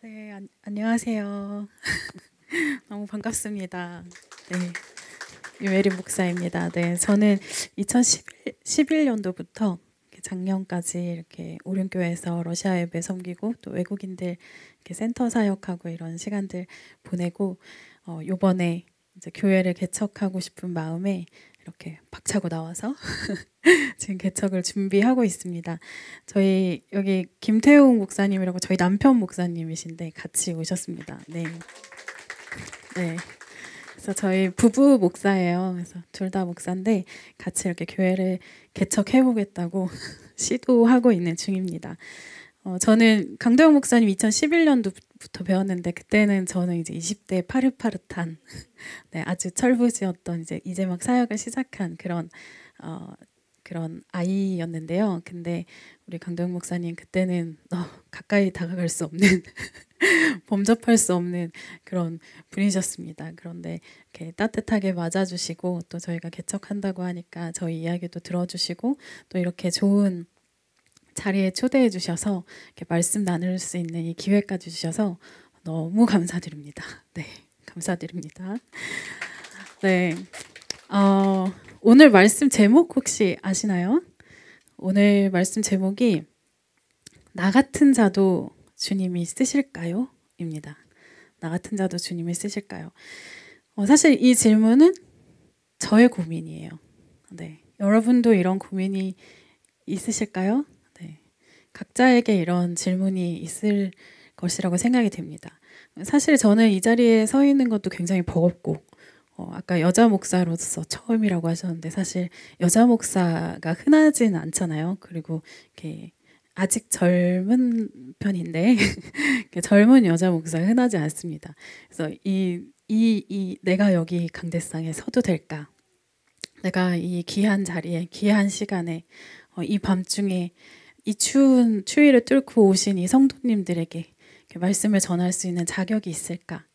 네, 안녕하세요. 너무 반갑습니다. 네, 유메리 목사입니다. 네, 저는 2011년도부터 작년까지 이렇게 오륜교회에서 러시아 예배 섬기고 또 외국인들 이렇게 센터 사역하고 이런 시간들 보내고 요번에 이제 교회를 개척하고 싶은 마음에 이렇게 박차고 나와서 지금 개척을 준비하고 있습니다. 저희 여기 김태웅 목사님이라고 저희 남편 목사님이신데 같이 오셨습니다. 네. 네. 그래서 저희 부부 목사예요. 그래서 둘 다 목사인데 같이 이렇게 교회를 개척해 보겠다고 시도하고 있는 중입니다. 저는 강도영 목사님 2011년도부터 배웠는데 그때는 저는 이제 20대 파릇파릇한 네, 아주 철부지였던 이제 막 사역을 시작한 그런 아이였는데요. 근데 우리 강도영 목사님 그때는 가까이 다가갈 수 없는 범접할 수 없는 그런 분이셨습니다. 그런데 이렇게 따뜻하게 맞아주시고 또 저희가 개척한다고 하니까 저희 이야기도 들어주시고 또 이렇게 좋은 자리에 초대해 주셔서 이렇게 말씀 나눌 수 있는 이 기회까지 주셔서 너무 감사드립니다. 네, 감사드립니다. 네, 오늘 말씀 제목 혹시 아시나요? 오늘 말씀 제목이 나 같은 자도 주님이 쓰실까요? 입니다. 나 같은 자도 주님이 쓰실까요? 사실 이 질문은 저의 고민이에요. 네, 여러분도 이런 고민이 있으실까요? 네, 각자에게 이런 질문이 있을 것이라고 생각이 됩니다. 사실 저는 이 자리에 서 있는 것도 굉장히 버겁고 아까 여자 목사로서 처음이라고 하셨는데 사실 여자 목사가 흔하진 않잖아요. 그리고 이렇게 아직 젊은 편인데 젊은 여자 목사가 흔하지 않습니다. 그래서 내가 여기 강대상에 서도 될까? 내가 이 귀한 자리에 귀한 시간에 이 밤중에 이 추운 추위를 뚫고 오신 이 성도님들에게 말씀을 전할 수 있는 자격이 있을까?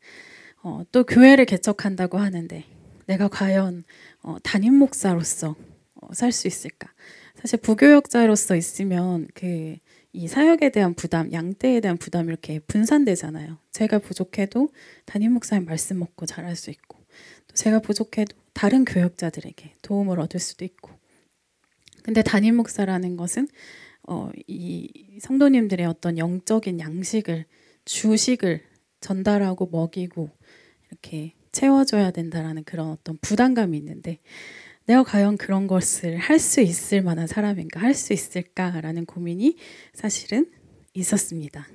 또 교회를 개척한다고 하는데 내가 과연 담임 목사로서 살 수 있을까? 사실 부교역자로서 있으면 이 사역에 대한 부담, 양떼에 대한 부담이 이렇게 분산되잖아요. 제가 부족해도 담임 목사님 말씀 먹고 잘할 수 있고 또 제가 부족해도 다른 교역자들에게 도움을 얻을 수도 있고 근데 담임 목사라는 것은 이 성도님들의 어떤 영적인 양식을 주식을 전달하고 먹이고 이렇게 채워줘야 된다라는 그런 어떤 부담감이 있는데 내가 과연 그런 것을 할 수 있을 만한 사람인가, 할 수 있을까라는 고민이 사실은 있었습니다.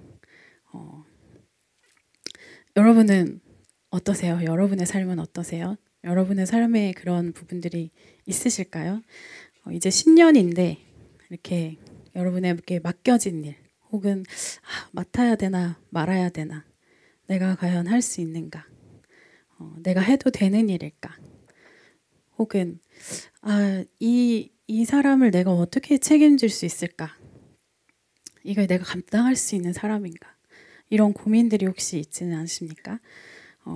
여러분은 어떠세요? 여러분의 삶은 어떠세요? 여러분의 삶에 그런 부분들이 있으실까요? 이제 신년인데 이렇게 여러분에게 맡겨진 일 혹은 맡아야 되나 말아야 되나 내가 과연 할 수 있는가 내가 해도 되는 일일까 혹은 이 사람을 내가 어떻게 책임질 수 있을까 이걸 내가 감당할 수 있는 사람인가 이런 고민들이 혹시 있지는 않으십니까?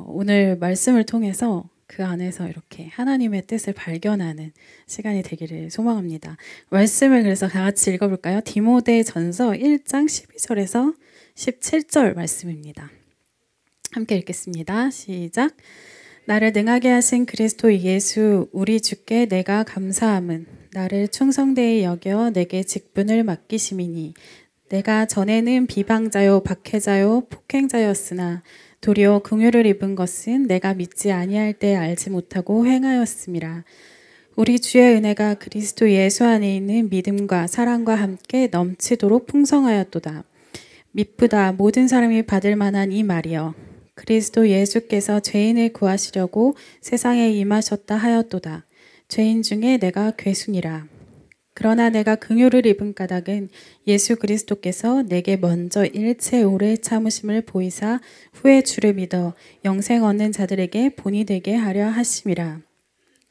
오늘 말씀을 통해서 그 안에서 이렇게 하나님의 뜻을 발견하는 시간이 되기를 소망합니다. 말씀을 그래서 다 같이 읽어볼까요? 디모데전서 1장 12절에서 17절 말씀입니다. 함께 읽겠습니다. 시작. 나를 능하게 하신 그리스도 예수 우리 주께 내가 감사함은 나를 충성되이 여겨 내게 직분을 맡기심이니 내가 전에는 비방자요 박해자요 폭행자였으나 도리어 긍휼을 입은 것은 내가 믿지 아니할 때 알지 못하고 행하였음이라. 우리 주의 은혜가 그리스도 예수 안에 있는 믿음과 사랑과 함께 넘치도록 풍성하였도다. 미쁘다 모든 사람이 받을 만한 이 말이여. 그리스도 예수께서 죄인을 구하시려고 세상에 임하셨다 하였도다. 죄인 중에 내가 괴순이라. 그러나 내가 긍휼을 입은 까닭은 예수 그리스도께서 내게 먼저 일체 오래 참으심을 보이사 후에 주를 믿어 영생 얻는 자들에게 본이 되게 하려 하심이라.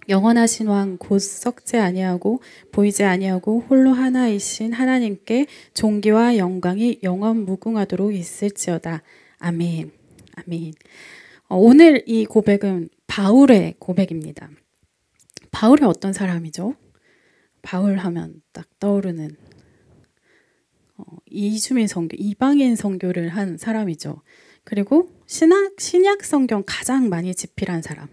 영원하신 왕 곧 썩지 아니하고 보이지 아니하고 홀로 하나이신 하나님께 존귀와 영광이 영원 무궁하도록 있을지어다. 아멘. 아멘. 오늘 이 고백은 바울의 고백입니다. 바울이 어떤 사람이죠? 바울 하면 딱 떠오르는 이주민 선교, 이방인 선교를 한 사람이죠. 그리고 신약 성경 가장 많이 집필한 사람.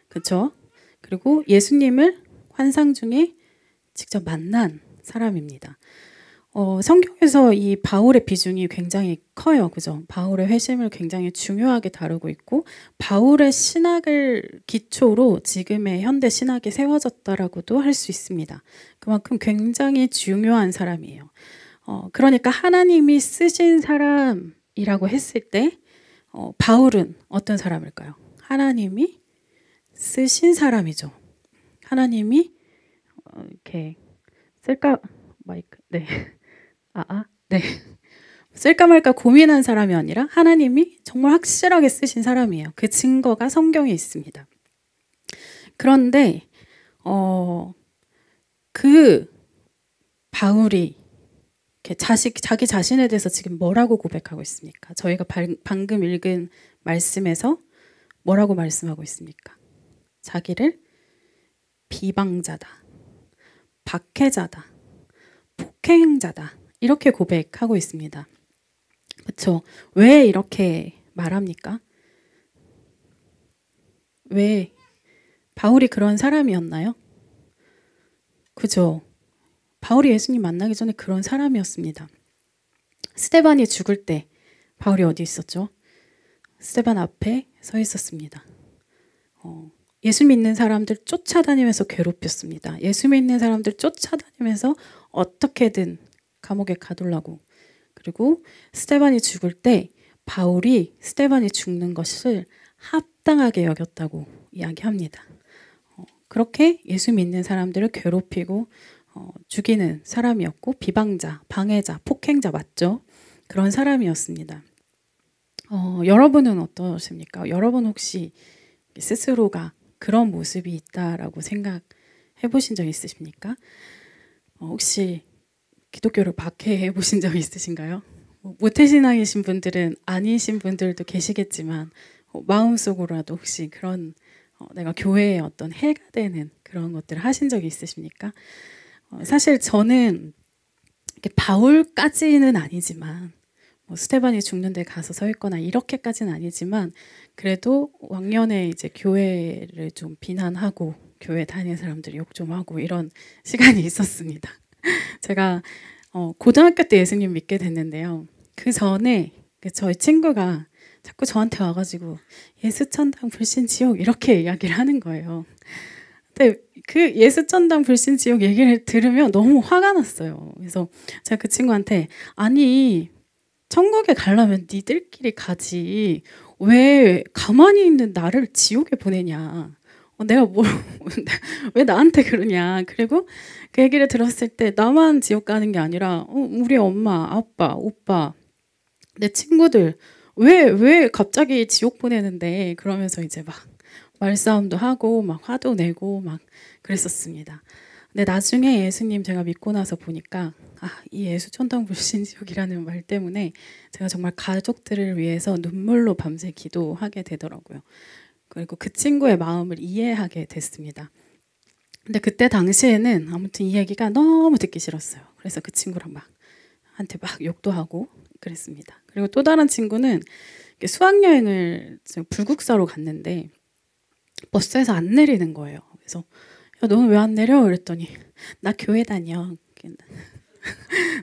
그렇죠? 그리고 예수님을 환상 중에 직접 만난 사람입니다. 성경에서 이 바울의 비중이 굉장히 커요. 그죠? 바울의 회심을 굉장히 중요하게 다루고 있고, 바울의 신학을 기초로 지금의 현대 신학이 세워졌다라고도 할 수 있습니다. 그만큼 굉장히 중요한 사람이에요. 그러니까 하나님이 쓰신 사람이라고 했을 때, 바울은 어떤 사람일까요? 하나님이 쓰신 사람이죠. 하나님이 이렇게 쓸까 마이크 네. 네. 쓸까 말까 고민한 사람이 아니라 하나님이 정말 확실하게 쓰신 사람이에요. 그 증거가 성경에 있습니다. 그런데 그 바울이 자기 자신에 대해서 지금 뭐라고 고백하고 있습니까? 저희가 방금 읽은 말씀에서 뭐라고 말씀하고 있습니까? 자기를 비방자다, 박해자다, 폭행자다 이렇게 고백하고 있습니다. 그렇죠? 왜 이렇게 말합니까? 왜 바울이 그런 사람이었나요? 그죠? 바울이 예수님 만나기 전에 그런 사람이었습니다. 스데반이 죽을 때 바울이 어디 있었죠? 스데반 앞에 서 있었습니다. 예수 믿는 사람들 쫓아다니면서 괴롭혔습니다. 예수 믿는 사람들 쫓아다니면서 어떻게든 감옥에 가두려고. 그리고 스데반이 죽을 때 바울이 스데반이 죽는 것을 합당하게 여겼다고 이야기합니다. 그렇게 예수 믿는 사람들을 괴롭히고 죽이는 사람이었고, 비방자, 방해자, 폭행자 맞죠? 그런 사람이었습니다. 여러분은 어떠십니까? 여러분 혹시 스스로가 그런 모습이 있다라고 생각해 보신 적 있으십니까? 혹시 기독교를 박해해 보신 적 있으신가요? 모태신앙이신 분들은 아니신 분들도 계시겠지만 마음속으로라도 혹시 그런 내가 교회에 어떤 해가 되는 그런 것들을 하신 적이 있으십니까? 사실 저는 바울까지는 아니지만 스데반이 죽는 데 가서 서 있거나 이렇게까지는 아니지만 그래도 왕년에 이제 교회를 좀 비난하고 교회 다니는 사람들 욕 좀 하고 이런 시간이 있었습니다. 제가 고등학교 때 예수님 믿게 됐는데요. 그 전에 저희 친구가 자꾸 저한테 와가지고 예수 천당 불신 지옥 이렇게 이야기를 하는 거예요. 근데 그 예수 천당 불신 지옥 얘기를 들으면 너무 화가 났어요. 그래서 제가 그 친구한테 아니 천국에 가려면 니들끼리 가지 왜 가만히 있는 나를 지옥에 보내냐. 내가 왜 나한테 그러냐. 그리고 그 얘기를 들었을 때 나만 지옥 가는 게 아니라 우리 엄마, 아빠, 오빠, 내 친구들 왜 갑자기 지옥 보내는데 그러면서 이제 막 말싸움도 하고 막 화도 내고 막 그랬었습니다. 근데 나중에 예수님 제가 믿고 나서 보니까 이 예수 천당 불신 지옥이라는 말 때문에 제가 정말 가족들을 위해서 눈물로 밤새 기도하게 되더라고요. 그리고 그 친구의 마음을 이해하게 됐습니다. 근데 그때 당시에는 아무튼 이 얘기가 너무 듣기 싫었어요. 그래서 그 친구랑 한테 막 욕도 하고 그랬습니다. 그리고 또 다른 친구는 수학여행을 불국사로 갔는데 버스에서 안 내리는 거예요. 그래서 야, 너는 왜 안 내려? 그랬더니 나 교회 다녀.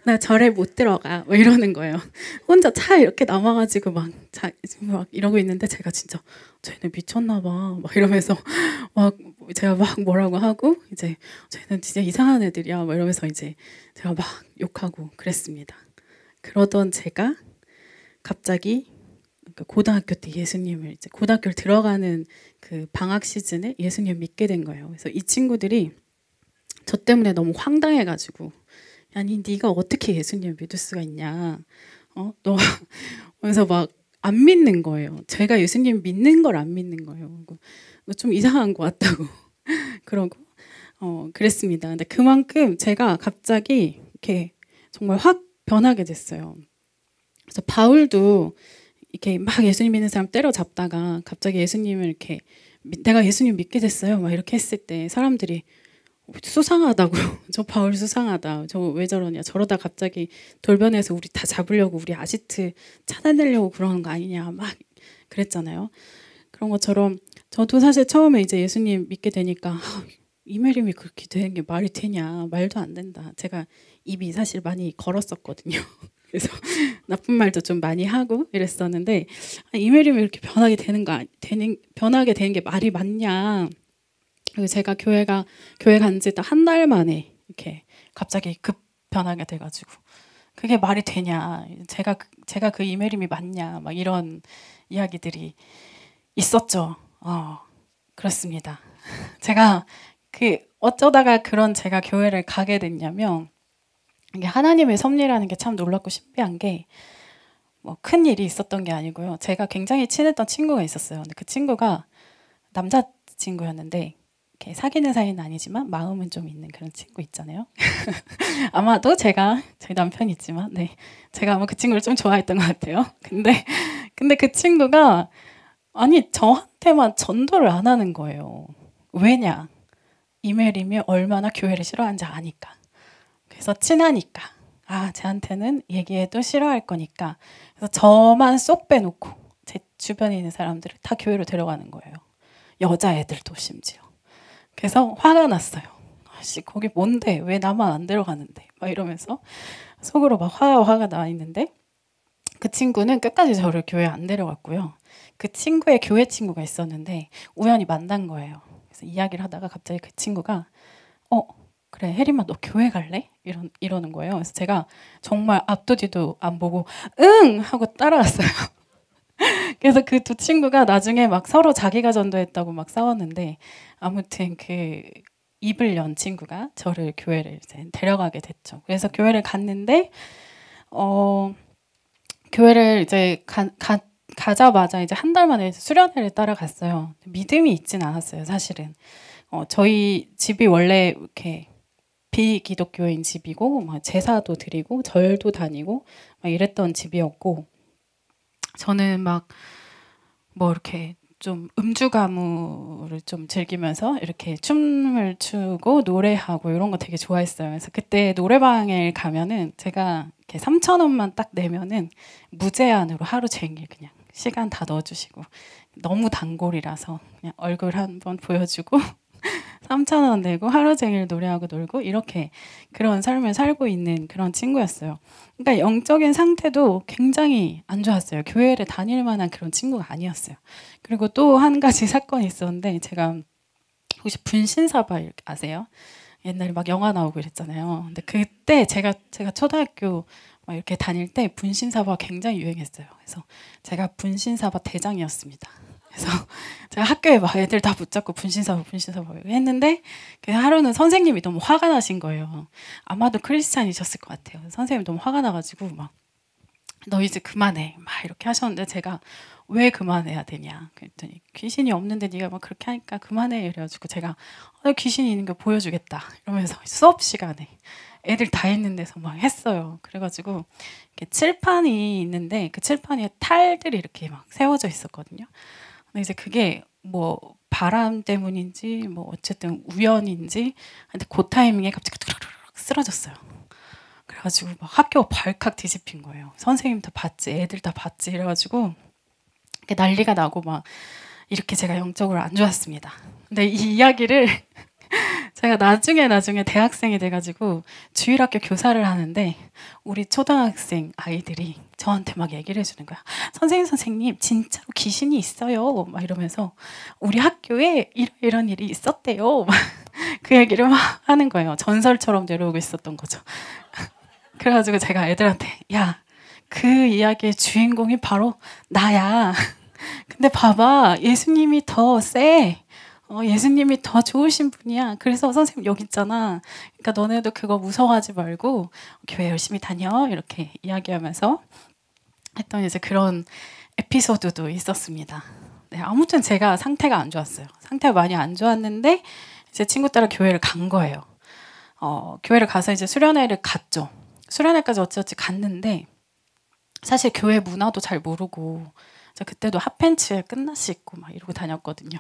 나 절에 못 들어가. 뭐 이러는 거예요. 혼자 차에 이렇게 남아가지고 막 이러고 있는데 제가 진짜 쟤네 미쳤나 봐. 막 이러면서 막 제가 막 뭐라고 하고 이제 쟤는 진짜 이상한 애들이야. 막 이러면서 이제 제가 막 욕하고 그랬습니다. 그러던 제가 갑자기 고등학교 때 예수님을 이제 고등학교를 들어가는 그 방학 시즌에 예수님 믿게 된 거예요. 그래서 이 친구들이 저 때문에 너무 황당해가지고 아니 네가 어떻게 예수님을 믿을 수가 있냐? 너 그래서 막 안 믿는 거예요. 제가 예수님 믿는 걸 안 믿는 거예요. 너 좀 이상한 것 같다고 그러고 그랬습니다. 근데 그만큼 제가 갑자기 이렇게 정말 확 변하게 됐어요. 그래서 바울도 이렇게 막 예수님 믿는 사람 때려잡다가 갑자기 예수님을 이렇게 내가 예수님 믿게 됐어요. 막 이렇게 했을 때 사람들이 수상하다고. 저 바울 수상하다. 저 왜 저러냐. 저러다 갑자기 돌변해서 우리 다 잡으려고 우리 아지트 찾아내려고 그러는 거 아니냐. 막 그랬잖아요. 그런 것처럼 저도 사실 처음에 이제 예수님 믿게 되니까 이메림이 그렇게 되는 게 말이 되냐. 말도 안 된다. 제가 입이 사실 많이 걸었었거든요. 그래서 나쁜 말도 좀 많이 하고 이랬었는데 이메림이 이렇게 변하게 변하게 되는 게 말이 맞냐. 그리고 제가 교회 간 지 딱 한 달 만에 이렇게 갑자기 급 변하게 돼가지고 그게 말이 되냐. 제가 그 이메림이 맞냐. 막 이런 이야기들이 있었죠. 그렇습니다. 제가 어쩌다가 그런 제가 교회를 가게 됐냐면 이게 하나님의 섭리라는 게 참 놀랍고 신비한 게 뭐 큰 일이 있었던 게 아니고요. 제가 굉장히 친했던 친구가 있었어요. 근데 그 친구가 남자친구였는데 이렇게 사귀는 사이는 아니지만 마음은 좀 있는 그런 친구 있잖아요. 아마도 저희 남편이 있지만 네, 제가 아마 그 친구를 좀 좋아했던 것 같아요. 근데 그 친구가 아니 저한테만 전도를 안 하는 거예요. 왜냐? 이메림이 얼마나 교회를 싫어하는지 아니까. 그래서 친하니까. 쟤한테는 얘기해도 싫어할 거니까. 그래서 저만 쏙 빼놓고 제 주변에 있는 사람들을 다 교회로 데려가는 거예요. 여자애들도 심지어. 그래서 화가 났어요. 거기 뭔데? 왜 나만 안 데려가는데? 막 이러면서 속으로 막 화가 나 있는데 그 친구는 끝까지 저를 교회 안 데려갔고요. 그 친구의 교회 친구가 있었는데 우연히 만난 거예요. 그래서 이야기를 하다가 갑자기 그 친구가 그래 혜림아 너 교회 갈래? 이러는 거예요. 그래서 제가 정말 앞도 뒤도 안 보고 응! 하고 따라갔어요. 그래서 그 두 친구가 나중에 막 서로 자기가 전도했다고 막 싸웠는데 아무튼 그 입을 연 친구가 저를 교회를 이제 데려가게 됐죠. 그래서 교회를 갔는데 교회를 이제 가자마자 이제 한 달 만에 수련회를 따라갔어요. 믿음이 있진 않았어요, 사실은. 저희 집이 원래 이렇게 비기독교인 집이고 막 제사도 드리고 절도 다니고 막 이랬던 집이었고 저는 막 뭐 이렇게 좀 음주 가무를 좀 즐기면서 이렇게 춤을 추고 노래하고 이런 거 되게 좋아했어요. 그래서 그때 노래방에 가면은 제가 이렇게 3,000원만 딱 내면은 무제한으로 하루 종일 그냥 시간 다 넣어주시고 너무 단골이라서 그냥 얼굴 한번 보여주고 3,000원 내고 하루 종일 노래하고 놀고 이렇게 그런 삶을 살고 있는 그런 친구였어요. 그러니까 영적인 상태도 굉장히 안 좋았어요. 교회를 다닐 만한 그런 친구가 아니었어요. 그리고 또 한 가지 사건이 있었는데 제가 혹시 분신사바 아세요? 옛날에 막 영화 나오고 이랬잖아요. 근데 그때 제가 초등학교 막 이렇게 다닐 때 분신사바 굉장히 유행했어요. 그래서 제가 분신사바 대장이었습니다. 그래서 제가 학교에 막 애들 다 붙잡고 분신사바 했는데 그 하루는 선생님이 너무 화가 나신 거예요. 아마도 크리스찬이셨을 것 같아요. 선생님이 너무 화가 나가지고 막 너 이제 그만해 막 이렇게 하셨는데 제가 왜 그만해야 되냐 그랬더니 귀신이 없는데 네가 막 그렇게 하니까 그만해 이래가지고 제가 귀신이 있는 거 보여주겠다 이러면서 수업 시간에 애들 다 있는 데서 막 했어요. 그래가지고 이렇게 칠판이 있는데 그 칠판에 탈들이 이렇게 막 세워져 있었거든요. 근데 이제 그게 뭐 바람 때문인지 뭐 어쨌든 우연인지 근데 그 타이밍에 갑자기 뚜루루룩 쓰러졌어요. 그래가지고 막 학교 발칵 뒤집힌 거예요. 선생님도 봤지 애들 다 봤지 이래가지고 난리가 나고 막 이렇게 제가 영적으로 안 좋았습니다. 근데 이 이야기를 제가 나중에 대학생이 돼가지고 주일학교 교사를 하는데 우리 초등학생 아이들이 저한테 막 얘기를 해주는 거야. 선생님 진짜로 귀신이 있어요. 막 이러면서 우리 학교에 이런 일이 있었대요. 막 그 얘기를 막 하는 거예요. 전설처럼 내려오고 있었던 거죠. 그래가지고 제가 애들한테 야, 그 이야기의 주인공이 바로 나야. 근데 봐봐 예수님이 더 세. 예수님이 더 좋으신 분이야. 그래서 선생님 여기 있잖아. 그러니까 너네도 그거 무서워하지 말고 교회 열심히 다녀. 이렇게 이야기하면서 했던 이제 그런 에피소드도 있었습니다. 네, 아무튼 제가 상태가 안 좋았어요. 상태가 많이 안 좋았는데 이제 친구 따라 교회를 간 거예요. 교회를 가서 이제 수련회를 갔죠. 수련회까지 어찌어찌 갔는데 사실 교회 문화도 잘 모르고 저 그때도 핫팬츠에 끝나시 입고 막 이러고 다녔거든요.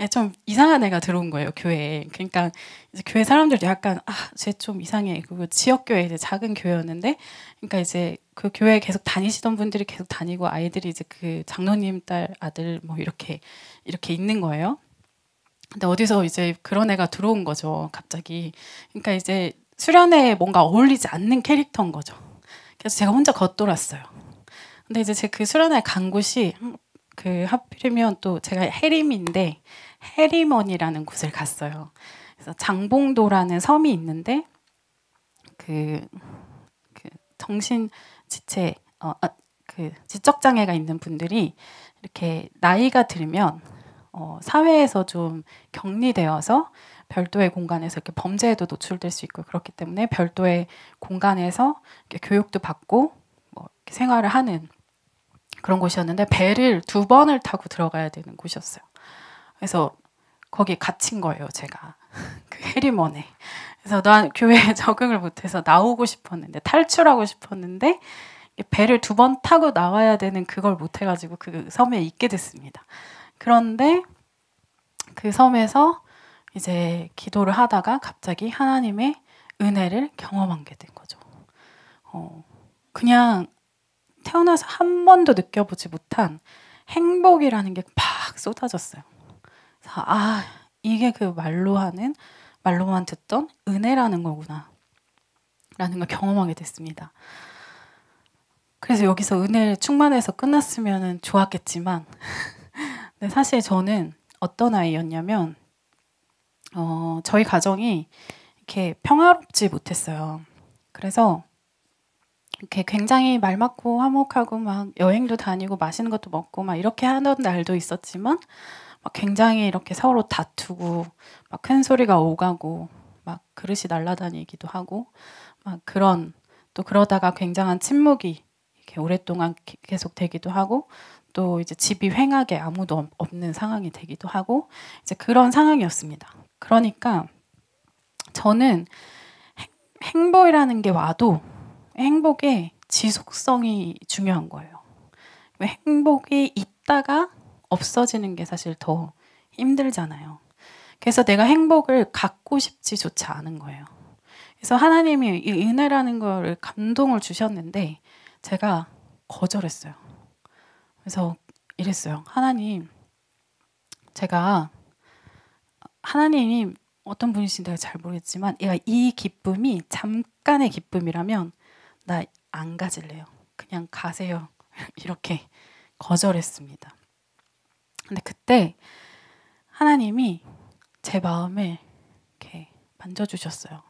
예, 좀 이상한 애가 들어온 거예요, 교회에. 그러니까 이제 교회 사람들도 약간 쟤 좀 이상해. 그리고 지역 교회 이제 작은 교회였는데, 그러니까 이제 그 교회에 계속 다니시던 분들이 계속 다니고 아이들이 이제 그 장로님 딸 아들 뭐 이렇게 있는 거예요. 근데 어디서 이제 그런 애가 들어온 거죠, 갑자기. 그러니까 이제 수련회에 뭔가 어울리지 않는 캐릭터인 거죠. 그래서 제가 혼자 겉돌았어요. 근데 이제 제 그 수련회 간 곳이 그 하필이면 또 제가 해림인데 해림원이라는 곳을 갔어요. 그래서 장봉도라는 섬이 있는데 그, 그 정신 지체 그 지적 장애가 있는 분들이 이렇게 나이가 들면 사회에서 좀 격리되어서 별도의 공간에서 이렇게 범죄에도 노출될 수 있고 그렇기 때문에 별도의 공간에서 이렇게 교육도 받고 뭐 이렇게 생활을 하는 그런 곳이었는데 배를 2번을 타고 들어가야 되는 곳이었어요. 그래서 거기 갇힌 거예요, 제가. 그 해리먼에. 그래서 난 교회에 적응을 못해서 나오고 싶었는데 탈출하고 싶었는데 배를 2번 타고 나와야 되는 그걸 못해가지고 그 섬에 있게 됐습니다. 그런데 그 섬에서 이제 기도를 하다가 갑자기 하나님의 은혜를 경험하게 된 거죠. 그냥 태어나서 한 번도 느껴보지 못한 행복이라는 게 팍 쏟아졌어요. 그래서 이게 그 말로만 듣던 은혜라는 거구나 라는 걸 경험하게 됐습니다. 그래서 여기서 은혜 충만해서 끝났으면 좋았겠지만 근데 사실 저는 어떤 아이였냐면 저희 가정이 이렇게 평화롭지 못했어요. 그래서 이렇게 굉장히 말 많고 화목하고 막 여행도 다니고 맛있는 것도 먹고 막 이렇게 하던 날도 있었지만 막 굉장히 이렇게 서로 다투고 막 큰 소리가 오가고 막 그릇이 날아다니기도 하고 막 또 그러다가 굉장한 침묵이 이렇게 오랫동안 계속 되기도 하고 또 이제 집이 횡하게 아무도 없는 상황이 되기도 하고 이제 그런 상황이었습니다. 그러니까 저는 행복이라는 게 와도 행복의 지속성이 중요한 거예요. 행복이 있다가 없어지는 게 사실 더 힘들잖아요. 그래서 내가 행복을 갖고 싶지조차 않은 거예요. 그래서 하나님이 이 은혜라는 걸 감동을 주셨는데 제가 거절했어요. 그래서 이랬어요. 하나님이 어떤 분이신지 잘 모르겠지만 이 기쁨이 잠깐의 기쁨이라면 나 안 가질래요. 그냥 가세요. 이렇게 거절했습니다. 근데 그때 하나님이 제 마음을 이렇게 만져주셨어요.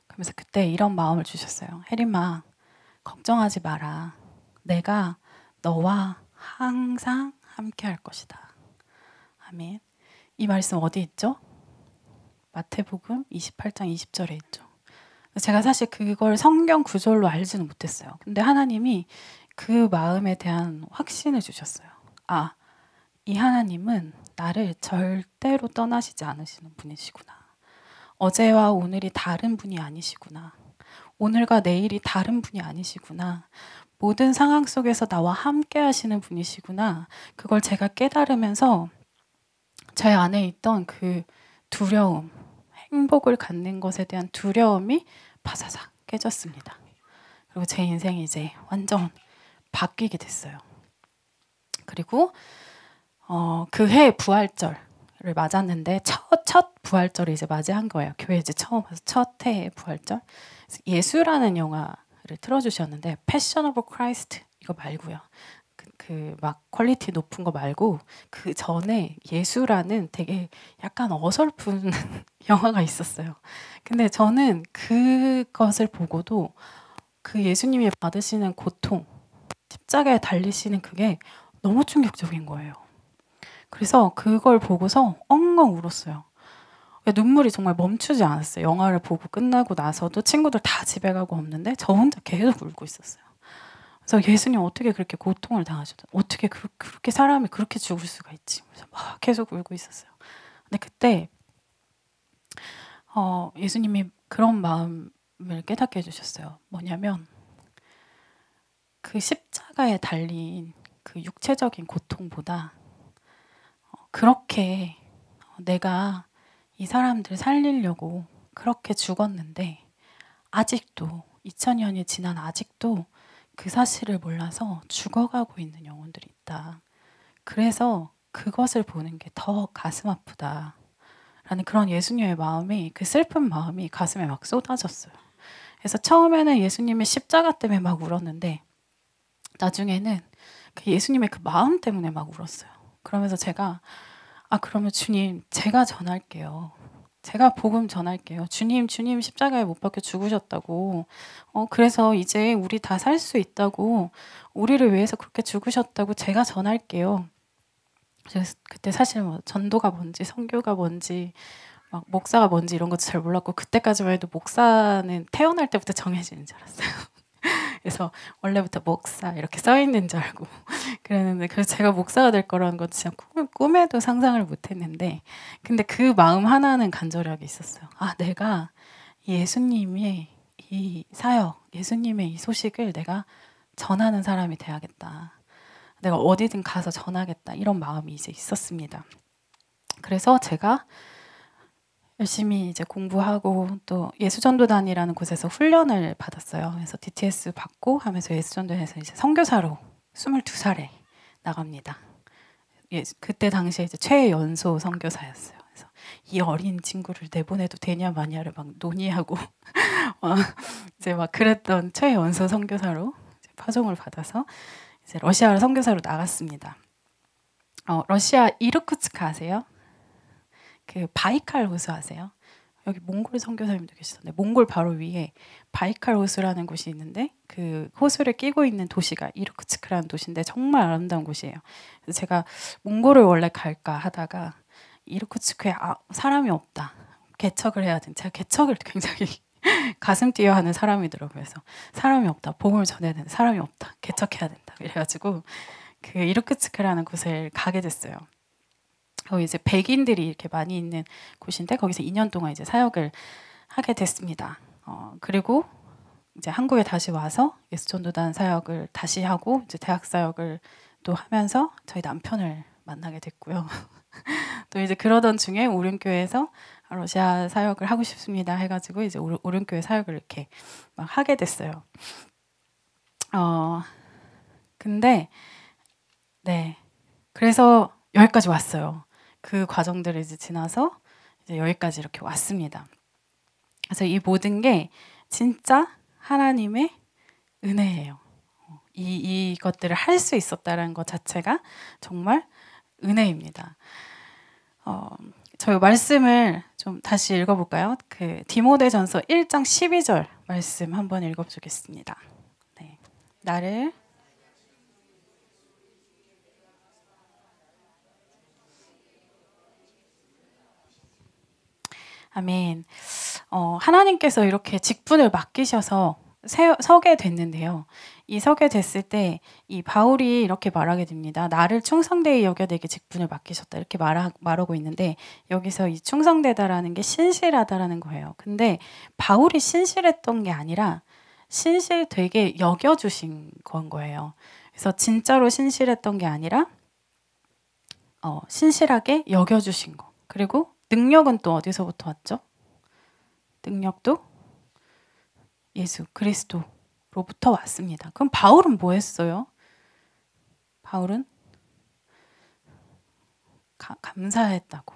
그러면서 그때 이런 마음을 주셨어요. 혜림아, 걱정하지 마라. 내가 너와 항상 함께 할 것이다. 아멘. 이 말씀 어디 있죠? 마태복음 28장 20절에 있죠. 제가 사실 그걸 성경 구절로 알지는 못했어요. 근데 하나님이 그 마음에 대한 확신을 주셨어요. 이 하나님은 나를 절대로 떠나시지 않으시는 분이시구나. 어제와 오늘이 다른 분이 아니시구나. 오늘과 내일이 다른 분이 아니시구나. 모든 상황 속에서 나와 함께 하시는 분이시구나. 그걸 제가 깨달으면서 제 안에 있던 그 두려움, 행복을 갖는 것에 대한 두려움이 바사삭 깨졌습니다. 그리고 제 인생이 이제 완전 바뀌게 됐어요. 그리고 그해 부활절을 맞았는데 첫 부활절을 이제 맞이한 거예요. 교회 이제 처음 와서 첫 해의 부활절. 예수라는 영화를 틀어주셨는데 패션 오브 크라이스트 이거 말고요. 그 막 퀄리티 높은 거 말고 그 전에 예수라는 되게 약간 어설픈 영화가 있었어요. 근데 저는 그것을 보고도 그 예수님이 받으시는 고통, 십자가에 달리시는 그게 너무 충격적인 거예요. 그래서 그걸 보고서 엉엉 울었어요. 눈물이 정말 멈추지 않았어요. 영화를 보고 끝나고 나서도 친구들 다 집에 가고 없는데 저 혼자 계속 울고 있었어요. 그래서 예수님 어떻게 그렇게 고통을 당하셨다? 어떻게 그렇게 사람이 그렇게 죽을 수가 있지? 그래서 막 계속 울고 있었어요. 근데 그때 예수님이 그런 마음을 깨닫게 해주셨어요. 뭐냐면 그 십자가에 달린 그 육체적인 고통보다 그렇게 내가 이 사람들 살리려고 그렇게 죽었는데 아직도 2000년이 지난 아직도 그 사실을 몰라서 죽어가고 있는 영혼들이 있다. 그래서 그것을 보는 게 더 가슴 아프다. 라는 그런 예수님의 마음이, 그 슬픈 마음이 가슴에 막 쏟아졌어요. 그래서 처음에는 예수님의 십자가 때문에 막 울었는데 나중에는 그 예수님의 그 마음 때문에 막 울었어요. 그러면서 제가 그러면 주님 제가 전할게요. 제가 복음 전할게요. 주님 십자가에 못 박혀 죽으셨다고. 그래서 이제 우리 다 살 수 있다고, 우리를 위해서 그렇게 죽으셨다고 제가 전할게요. 그래서 그때 사실 뭐 전도가 뭔지 선교가 뭔지 막 목사가 뭔지 이런 것도 잘 몰랐고, 그때까지만 해도 목사는 태어날 때부터 정해지는 줄 알았어요. 그래서 원래부터 목사 이렇게 써 있는 줄 알고 그랬는데, 그래서 제가 목사가 될 거라는 건 진짜 꿈에도 상상을 못 했는데, 근데 그 마음 하나는 간절하게 있었어요. 내가 예수님의 이 사역, 예수님의 이 소식을 내가 전하는 사람이 돼야겠다. 내가 어디든 가서 전하겠다. 이런 마음이 이제 있었습니다. 그래서 제가 열심히 이제 공부하고 또 예수전도단이라는 곳에서 훈련을 받았어요. 그래서 DTS 받고 하면서 예수전도에서 이제 선교사로 22살에 나갑니다. 그때 당시에 이제 최연소 선교사였어요. 그래서 이 어린 친구를 내보내도 되냐 마냐를 막 논의하고 이제 막 그랬던 최연소 선교사로 이제 파송을 받아서 이제 러시아 선교사로 나갔습니다. 러시아 이르쿠츠크 아세요? 그 바이칼 호수 아세요? 여기 몽골 선교사님도 계시던데, 몽골 바로 위에 바이칼 호수라는 곳이 있는데 그 호수를 끼고 있는 도시가 이르쿠츠크라는 도시인데 정말 아름다운 곳이에요. 그래서 제가 몽골을 원래 갈까 하다가 이르쿠츠크에 사람이 없다. 개척을 해야 된다. 제가 개척을 굉장히 가슴 뛰어하는 사람이더라고요. 그래서 사람이 없다. 복음을 전해야 된다. 사람이 없다. 개척해야 된다. 그래가지고 그 이르쿠츠크라는 곳을 가게 됐어요. 거기 이제 백인들이 이렇게 많이 있는 곳인데 거기서 2년 동안 이제 사역을 하게 됐습니다. 그리고 이제 한국에 다시 와서 예수전도단 사역을 다시 하고 이제 대학 사역을 또 하면서 저희 남편을 만나게 됐고요. 또 이제 그러던 중에 오륜교회에서 러시아 사역을 하고 싶습니다 해가지고 이제 오륜교회 사역을 이렇게 막 하게 됐어요. 근데 네, 그래서 여기까지 왔어요. 그 과정들을 이제 지나서 이제 여기까지 이렇게 왔습니다. 그래서 이 모든 게 진짜 하나님의 은혜예요. 이것들을 할 수 있었다는 것 자체가 정말 은혜입니다. 저희 말씀을 좀 다시 읽어볼까요? 그 디모데전서 1장 12절 말씀 한번 읽어보겠습니다. 네. 나를 아멘. 하나님께서 이렇게 직분을 맡기셔서 서게 됐는데요. 이 서게 됐을 때 이 바울이 이렇게 말하게 됩니다. 나를 충성되이 여겨 내게 직분을 맡기셨다. 이렇게 말하고 있는데 여기서 이 충성되다라는 게 신실하다라는 거예요. 근데 바울이 신실했던 게 아니라 신실되게 여겨주신 건 거예요. 그래서 진짜로 신실했던 게 아니라 신실하게 여겨주신 거. 그리고 능력은 또 어디서부터 왔죠? 능력도 예수 그리스도로부터 왔습니다. 그럼 바울은 뭐 했어요? 바울은 감사했다고.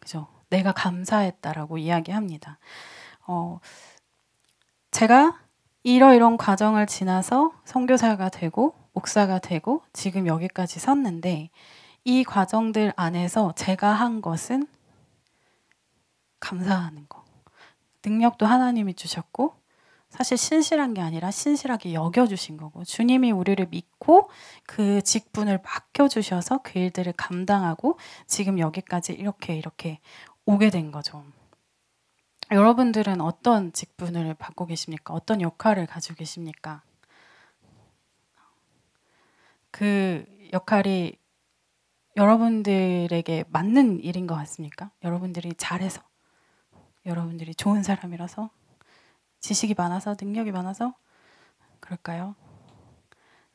그죠? 내가 감사했다라고 이야기합니다. 제가 이런 과정을 지나서 선교사가 되고 목사가 되고 지금 여기까지 섰는데 이 과정들 안에서 제가 한 것은 감사하는 거. 능력도 하나님이 주셨고 사실 신실한 게 아니라 신실하게 여겨주신 거고 주님이 우리를 믿고 그 직분을 맡겨주셔서 그 일들을 감당하고 지금 여기까지 이렇게 오게 된 거죠. 여러분들은 어떤 직분을 받고 계십니까? 어떤 역할을 가지고 계십니까? 그 역할이 여러분들에게 맞는 일인 것 같습니까? 여러분들이 잘해서, 여러분들이 좋은 사람이라서, 지식이 많아서, 능력이 많아서 그럴까요?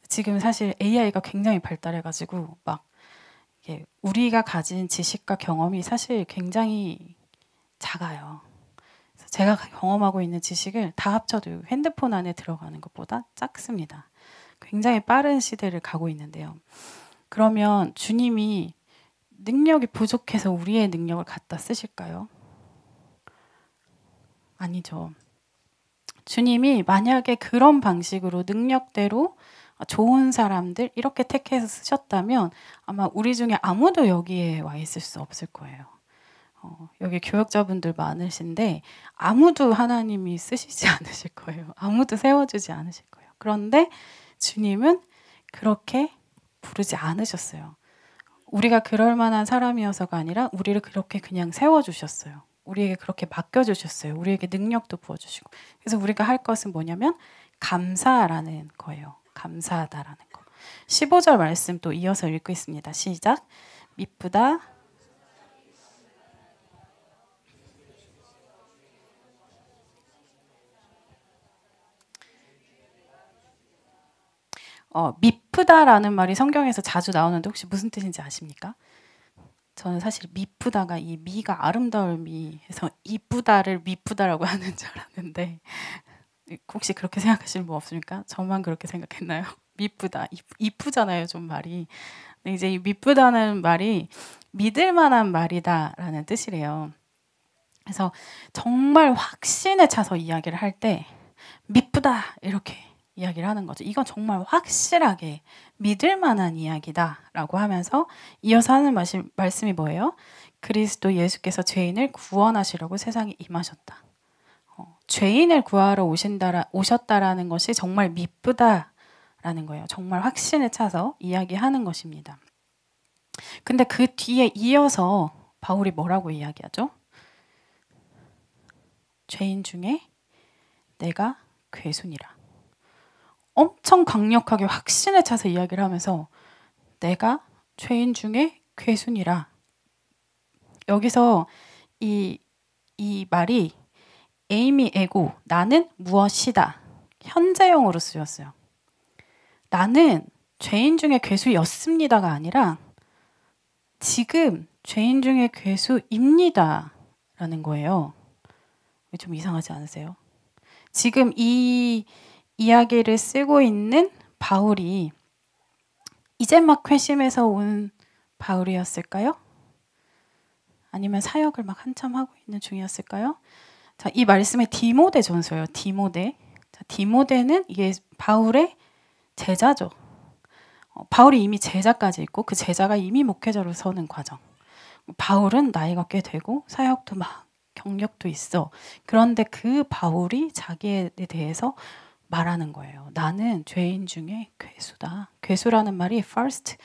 지금 사실 AI가 굉장히 발달해가지고 막 이게 우리가 가진 지식과 경험이 사실 굉장히 작아요. 그래서 제가 경험하고 있는 지식을 다 합쳐도 핸드폰 안에 들어가는 것보다 작습니다. 굉장히 빠른 시대를 가고 있는데요. 그러면 주님이 능력이 부족해서 우리의 능력을 갖다 쓰실까요? 아니죠. 주님이 만약에 그런 방식으로 능력대로 좋은 사람들 이렇게 택해서 쓰셨다면 아마 우리 중에 아무도 여기에 와 있을 수 없을 거예요. 여기 교역자분들 많으신데 아무도 하나님이 쓰시지 않으실 거예요. 아무도 세워주지 않으실 거예요. 그런데 주님은 그렇게 부르지 않으셨어요. 우리가 그럴 만한 사람이어서가 아니라 우리를 그렇게 그냥 세워주셨어요. 우리에게 그렇게 맡겨주셨어요. 우리에게 능력도 부어주시고. 그래서 우리가 할 것은 뭐냐면 감사라는 거예요. 감사하다라는 거. 15절 말씀 또 이어서 읽고 있습니다. 시작. 미쁘다. 미쁘다라는 말이 성경에서 자주 나오는데 혹시 무슨 뜻인지 아십니까? 저는 사실 미쁘다가 이 미가 아름다울 미해서 이쁘다를 미쁘다라고 하는 줄 알았는데 혹시 그렇게 생각하시는 분 없습니까? 저만 그렇게 생각했나요? 미쁘다, 이쁘잖아요, 좀 말이. 근데 이제 이 미쁘다는 말이 믿을 만한 말이다라는 뜻이래요. 그래서 정말 확신에 차서 이야기를 할 때 미쁘다 이렇게 이야기를 하는 거죠. 이건 정말 확실하게 믿을 만한 이야기다라고 하면서 이어서 하는 말씀이 뭐예요? 그리스도 예수께서 죄인을 구원하시려고 세상에 임하셨다. 죄인을 구하러 오셨다라는 것이 정말 미쁘다라는 거예요. 정말 확신에 차서 이야기하는 것입니다. 근데 그 뒤에 이어서 바울이 뭐라고 이야기하죠? 죄인 중에 내가 괴순이라. 엄청 강력하게 확신에 차서 이야기를 하면서 내가 죄인 중에 괴순이라. 여기서 이 말이 에이미 에고 나는 무엇이다. 현재형으로 쓰였어요. 나는 죄인 중에 괴수였습니다가 아니라 지금 죄인 중에 괴수입니다. 라는 거예요. 좀 이상하지 않으세요? 지금 이 이야기를 쓰고 있는 바울이 이제 막 회심해서 온 바울이었을까요? 아니면 사역을 막 한참 하고 있는 중이었을까요? 자, 이 말씀의 디모데 전서예요. 디모데. 자, 디모데는 이게 바울의 제자죠. 바울이 이미 제자까지 있고 그 제자가 이미 목회자로 서는 과정. 바울은 나이가 꽤 되고 사역도 막 경력도 있어. 그런데 그 바울이 자기에 대해서 말하는 거예요. 나는 죄인 중에 괴수다. 괴수라는 말이 first,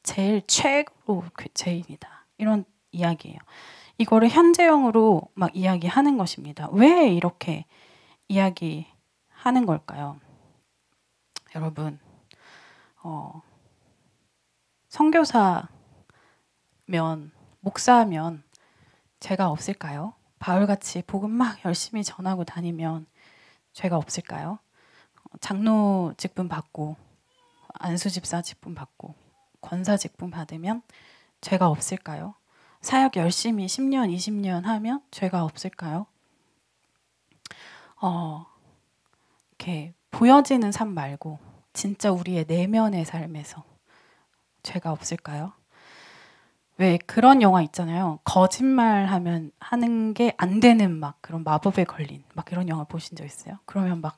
제일 최고로 죄인이다. 이런 이야기예요. 이거를 현재형으로 막 이야기하는 것입니다. 왜 이렇게 이야기하는 걸까요? 여러분, 선교사면, 목사면 죄가 없을까요? 바울같이 복음 막 열심히 전하고 다니면 죄가 없을까요? 장로 직분 받고 안수집사 직분 받고 권사 직분 받으면 죄가 없을까요? 사역 열심히 10년, 20년 하면 죄가 없을까요? 이렇게 보여지는 삶 말고 진짜 우리의 내면의 삶에서 죄가 없을까요? 왜 그런 영화 있잖아요. 거짓말하면 하는 게 안 되는 막 그런 마법에 걸린 막 이런 영화 보신 적 있어요? 그러면 막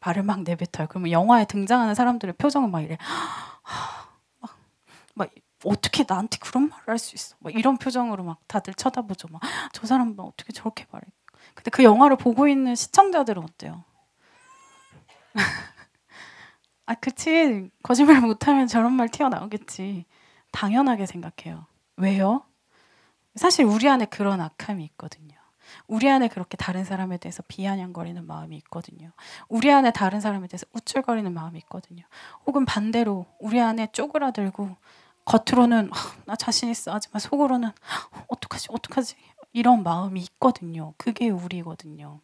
말을 막 내뱉어요. 그러면 영화에 등장하는 사람들의 표정은 막 이래. 막 어떻게 나한테 그런 말을 할 수 있어? 막 이런 표정으로 막 다들 쳐다보죠. 막 저 사람 막 어떻게 저렇게 말해? 근데 그 영화를 보고 있는 시청자들은 어때요? 아, 그치. 거짓말 못하면 저런 말 튀어나오겠지. 당연하게 생각해요. 왜요? 사실 우리 안에 그런 악함이 있거든요. 우리 안에 그렇게 다른 사람에 대해서 비아냥거리는 마음이 있거든요. 우리 안에 다른 사람에 대해서 우쭐거리는 마음이 있거든요. 혹은 반대로 우리 안에 쪼그라들고 겉으로는 나 자신 있어 하지만 속으로는 어떡하지 이런 마음이 있거든요. 그게 우리거든요.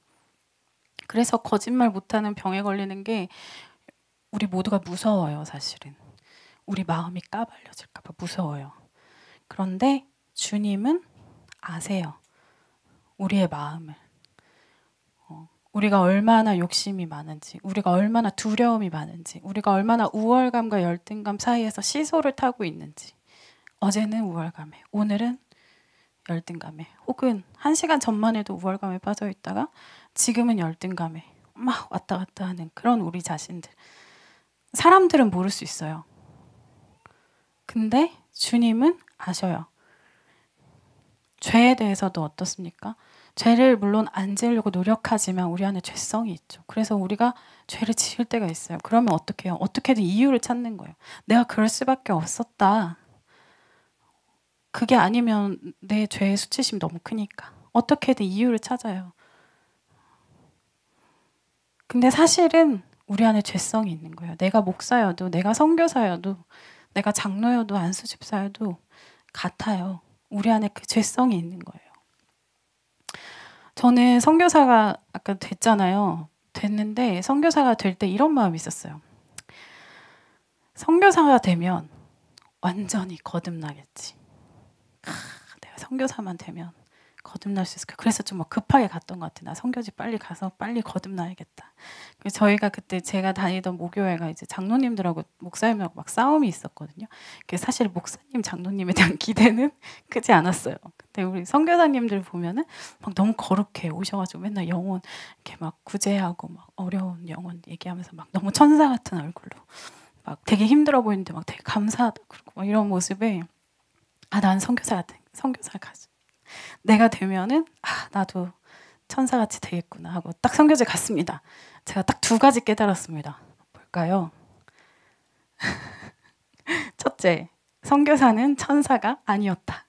그래서 거짓말 못하는 병에 걸리는 게 우리 모두가 무서워요, 사실은. 우리 마음이 까발려질까 봐 무서워요. 그런데 주님은 아세요. 우리의 마음을. 우리가 얼마나 욕심이 많은지, 우리가 얼마나 두려움이 많은지, 우리가 얼마나 우월감과 열등감 사이에서 시소를 타고 있는지. 어제는 우월감에, 오늘은 열등감에, 혹은 1시간 전만 해도 우월감에 빠져 있다가 지금은 열등감에 막 왔다 갔다 하는 그런 우리 자신들. 사람들은 모를 수 있어요. 근데 주님은 아셔요. 죄에 대해서도 어떻습니까? 죄를 물론 안 지으려고 노력하지만 우리 안에 죄성이 있죠. 그래서 우리가 죄를 지을 때가 있어요. 그러면 어떻게 해요? 어떻게든 이유를 찾는 거예요. 내가 그럴 수밖에 없었다. 그게 아니면 내 죄의 수치심이 너무 크니까. 어떻게든 이유를 찾아요. 근데 사실은 우리 안에 죄성이 있는 거예요. 내가 목사여도, 내가 선교사여도, 내가 장로여도, 안수집사여도 같아요. 우리 안에 그 죄성이 있는 거예요. 저는 선교사가 아까 됐잖아요. 됐는데 선교사가 될 때 이런 마음이 있었어요. 선교사가 되면 완전히 거듭나겠지. 내가 선교사만 되면 거듭날 수 있을까? 그래서 좀 막 급하게 갔던 것 같아. 나 선교지 빨리 가서 빨리 거듭나야겠다. 그래서 저희가 그때 제가 다니던 모교회가 이제 장로님들하고 목사님하고 막 싸움이 있었거든요. 사실 목사님, 장로님에 대한 기대는 크지 않았어요. 근데 우리 선교사님들 보면은 막 너무 거룩해 오셔가지고 맨날 영혼 이렇게 막 구제하고 막 어려운 영혼 얘기하면서 막 너무 천사 같은 얼굴로 막 되게 힘들어 보이는데 막 되게 감사하다 그러고 막 이런 모습에 난 선교사가 가지. 내가 되면은 나도 천사같이 되겠구나 하고 딱 선교제 갔습니다. 제가 딱 2가지 깨달았습니다. 뭘까요? 첫째, 선교사는 천사가 아니었다.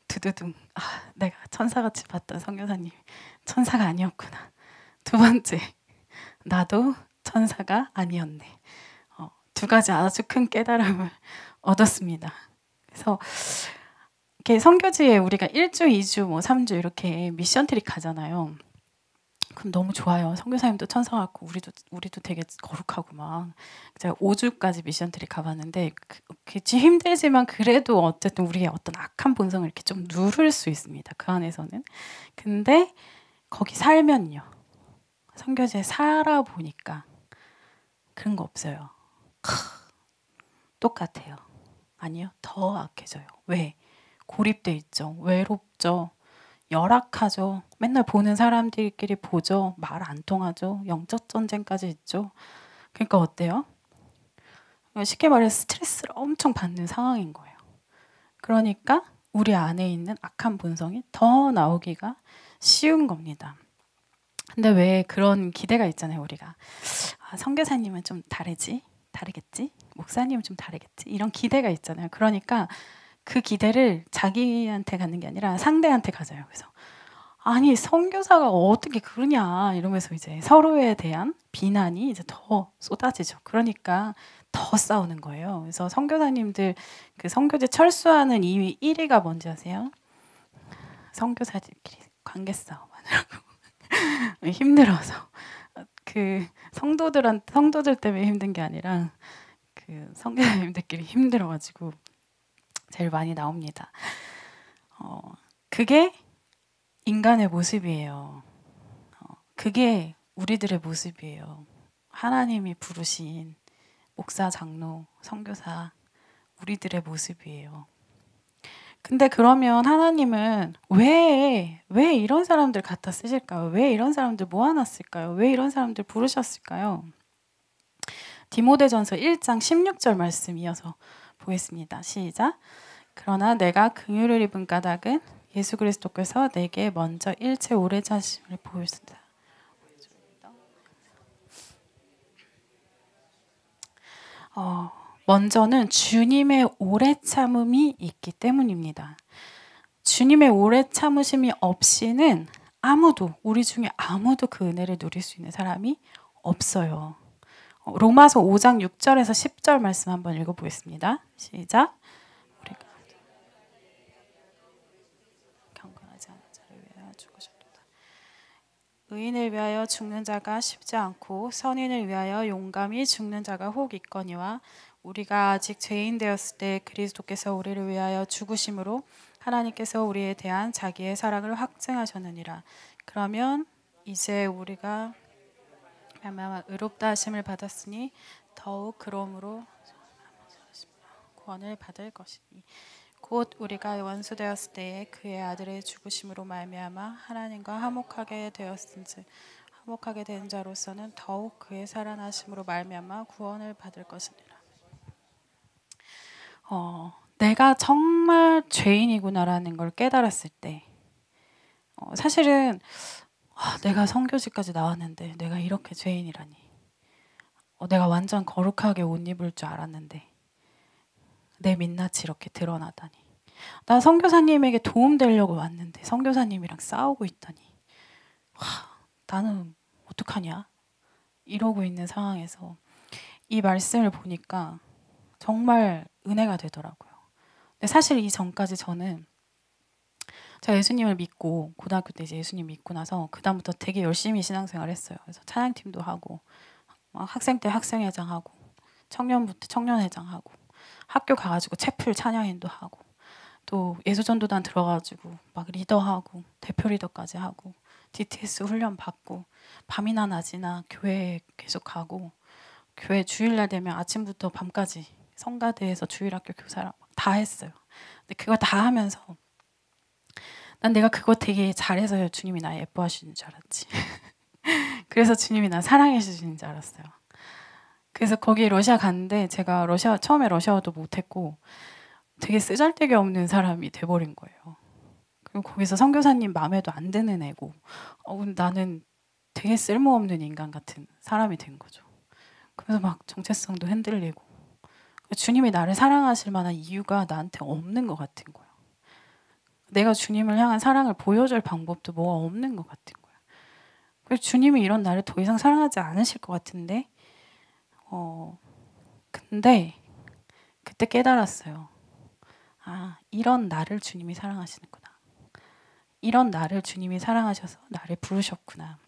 두두둥. 내가 천사같이 봤던 선교사님이 천사가 아니었구나. 2번째, 나도 천사가 아니었네. 2가지 아주 큰 깨달음을 얻었습니다. 그래서 이렇게 선교지에 우리가 1주, 2주, 3주 이렇게 미션 트립 가잖아요. 그럼 너무 좋아요. 선교사님도 천사 같고 우리도 되게 거룩하고 막 제가 5주까지 미션 트립 가봤는데 그치 힘들지만 그래도 어쨌든 우리의 어떤 악한 본성을 이렇게 좀 누를 수 있습니다. 그 안에서는. 근데 거기 살면요. 선교지에 살아보니까 그런 거 없어요. 똑같아요. 아니요. 더 악해져요. 왜? 고립돼 있죠. 외롭죠. 열악하죠. 맨날 보는 사람들끼리 보죠. 말 안 통하죠. 영적 전쟁까지 있죠. 그러니까 어때요? 쉽게 말해서 스트레스를 엄청 받는 상황인 거예요. 그러니까 우리 안에 있는 악한 본성이 더 나오기가 쉬운 겁니다. 근데 왜 그런 기대가 있잖아요, 우리가. 선교사님은 좀 다르겠지? 목사님은 좀 다르겠지? 이런 기대가 있잖아요. 그러니까 그 기대를 자기한테 갖는 게 아니라 상대한테 가져요. 그래서 아니 선교사가 어떻게 그러냐 이러면서 이제 서로에 대한 비난이 이제 더 쏟아지죠. 그러니까 더 싸우는 거예요. 그래서 선교사님들 그 선교제 철수하는 이유 1위가 뭔지 아세요? 선교사들끼리 관계 싸움하느라고 힘들어서 그 성도들 때문에 힘든 게 아니라 그 선교사님들끼리 힘들어가지고 제일 많이 나옵니다. 그게 인간의 모습이에요. 그게 우리들의 모습이에요. 하나님이 부르신 목사, 장로, 선교사 우리들의 모습이에요. 근데 그러면 하나님은 왜 이런 사람들 갖다 쓰실까요? 왜 이런 사람들 모아놨을까요? 왜 이런 사람들 부르셨을까요? 디모데전서 1장 16절 말씀 이어서 보겠습니다. 시작. 그러나 내가 긍휼을 입은 까닭은 예수 그리스도께서 내게 먼저 일체 오래 참으심을 보였습니다. 먼저는 주님의 오래 참음이 있기 때문입니다. 주님의 오래 참으심이 없이는 우리 중에 아무도 그 은혜를 누릴 수 있는 사람이 없어요. 로마서 5장 6절에서 10절 말씀 한번 읽어보겠습니다. 시작. 우리가 경건하지 않은 자를 위하여 죽으셨도다. 의인을 위하여 죽는 자가 쉽지 않고 선인을 위하여 용감히 죽는 자가 혹 있거니와 우리가 아직 죄인 되었을 때 그리스도께서 우리를 위하여 죽으심으로 하나님께서 우리에 대한 자기의 사랑을 확증하셨느니라. 그러면 이제 우리가 의롭다 하심을 받았으니 더욱 그러므로 구원을 받을 것이니 곧 우리가 원수되었을 때에 그의 아들의 죽으심으로 말미암아 하나님과 화목하게 되었은즉 화목하게 된 자로서는 더욱 그의 살아나심으로 말미암아 구원을 받을 것이니라. 내가 정말 죄인이구나라는 걸 깨달았을 때 사실은 내가 선교지까지 나왔는데 내가 이렇게 죄인이라니 내가 완전 거룩하게 옷 입을 줄 알았는데 내 민낯이 이렇게 드러나다니 나 선교사님에게 도움되려고 왔는데 선교사님이랑 싸우고 있다니 나는 어떡하냐 이러고 있는 상황에서 이 말씀을 보니까 정말 은혜가 되더라고요. 근데 사실 이 전까지 저는 제가 예수님을 믿고 고등학교 때 이제 예수님 믿고 나서 그 다음부터 되게 열심히 신앙생활을 했어요. 그래서 찬양팀도 하고 학생 때 학생회장 하고 청년부터 청년회장 하고 학교 가가지고 채플 찬양인도 하고 또 예수전도단 들어가지고 막 리더하고 대표 리더까지 하고 DTS 훈련 받고 밤이나 낮이나 교회 계속 가고 교회 주일날 되면 아침부터 밤까지 성가대에서 주일학교 교사랑 다 했어요. 근데 그거 다 하면서 난 내가 그거 되게 잘해서 주님이 나 예뻐하시는 줄 알았지. 그래서 주님이 나 사랑해 주시는 줄 알았어요. 그래서 거기 러시아 갔는데 제가 처음에 러시아어도 못했고 되게 쓰잘데기 없는 사람이 돼버린 거예요. 그리고 거기서 선교사님 마음에도 안 드는 애고 나는 되게 쓸모없는 인간 같은 사람이 된 거죠. 그래서 막 정체성도 흔들리고 주님이 나를 사랑하실 만한 이유가 나한테 없는 것 같은 거예요. 내가 주님을 향한 사랑을 보여줄 방법도 뭐가 없는 것 같은 거예요. 그래서 주님이 이런 나를 더 이상 사랑하지 않으실 것 같은데 근데 그때 깨달았어요. 이런 나를 주님이 사랑하시는구나. 이런 나를 주님이 사랑하셔서 나를 부르셨구나.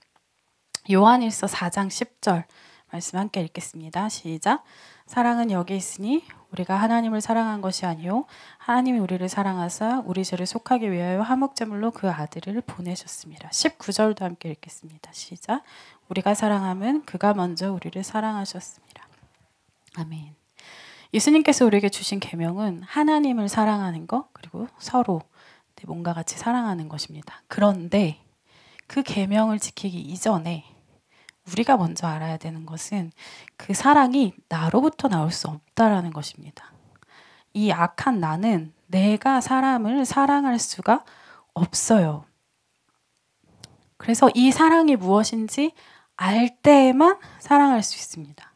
요한일서 4장 10절 말씀 함께 읽겠습니다. 시작. 사랑은 여기 있으니 우리가 하나님을 사랑한 것이 아니요 하나님이 우리를 사랑하사 우리 죄를 속하기 위하여 화목제물로 그 아들을 보내셨습니다. 19절도 함께 읽겠습니다. 시작. 우리가 사랑함은 그가 먼저 우리를 사랑하셨습니다. 아멘. 예수님께서 우리에게 주신 계명은 하나님을 사랑하는 것 그리고 서로 몸과 같이 사랑하는 것입니다. 그런데 그 계명을 지키기 이전에 우리가 먼저 알아야 되는 것은 그 사랑이 나로부터 나올 수 없다라는 것입니다. 이 악한 나는 내가 사람을 사랑할 수가 없어요. 그래서 이 사랑이 무엇인지 알 때에만 사랑할 수 있습니다.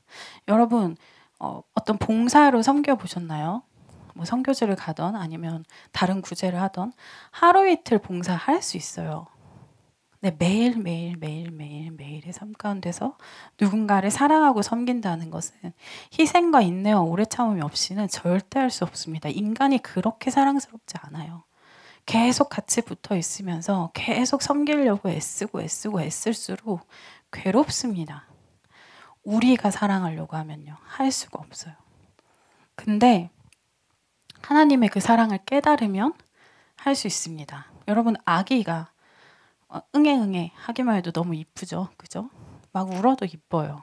여러분 어떤 봉사로 섬겨보셨나요? 뭐 선교지를 가던 아니면 다른 구제를 하던 하루 이틀 봉사할 수 있어요. 근데 매일의 삶 가운데서 누군가를 사랑하고 섬긴다는 것은 희생과 인내와 오래 참음이 없이는 절대 할 수 없습니다. 인간이 그렇게 사랑스럽지 않아요. 계속 같이 붙어 있으면서 계속 섬기려고 애쓸수록 괴롭습니다. 우리가 사랑하려고 하면요. 할 수가 없어요. 근데 하나님의 그 사랑을 깨달으면 할 수 있습니다. 여러분 아기가 응애 하기만 해도 너무 이쁘죠, 그죠? 막 울어도 이뻐요.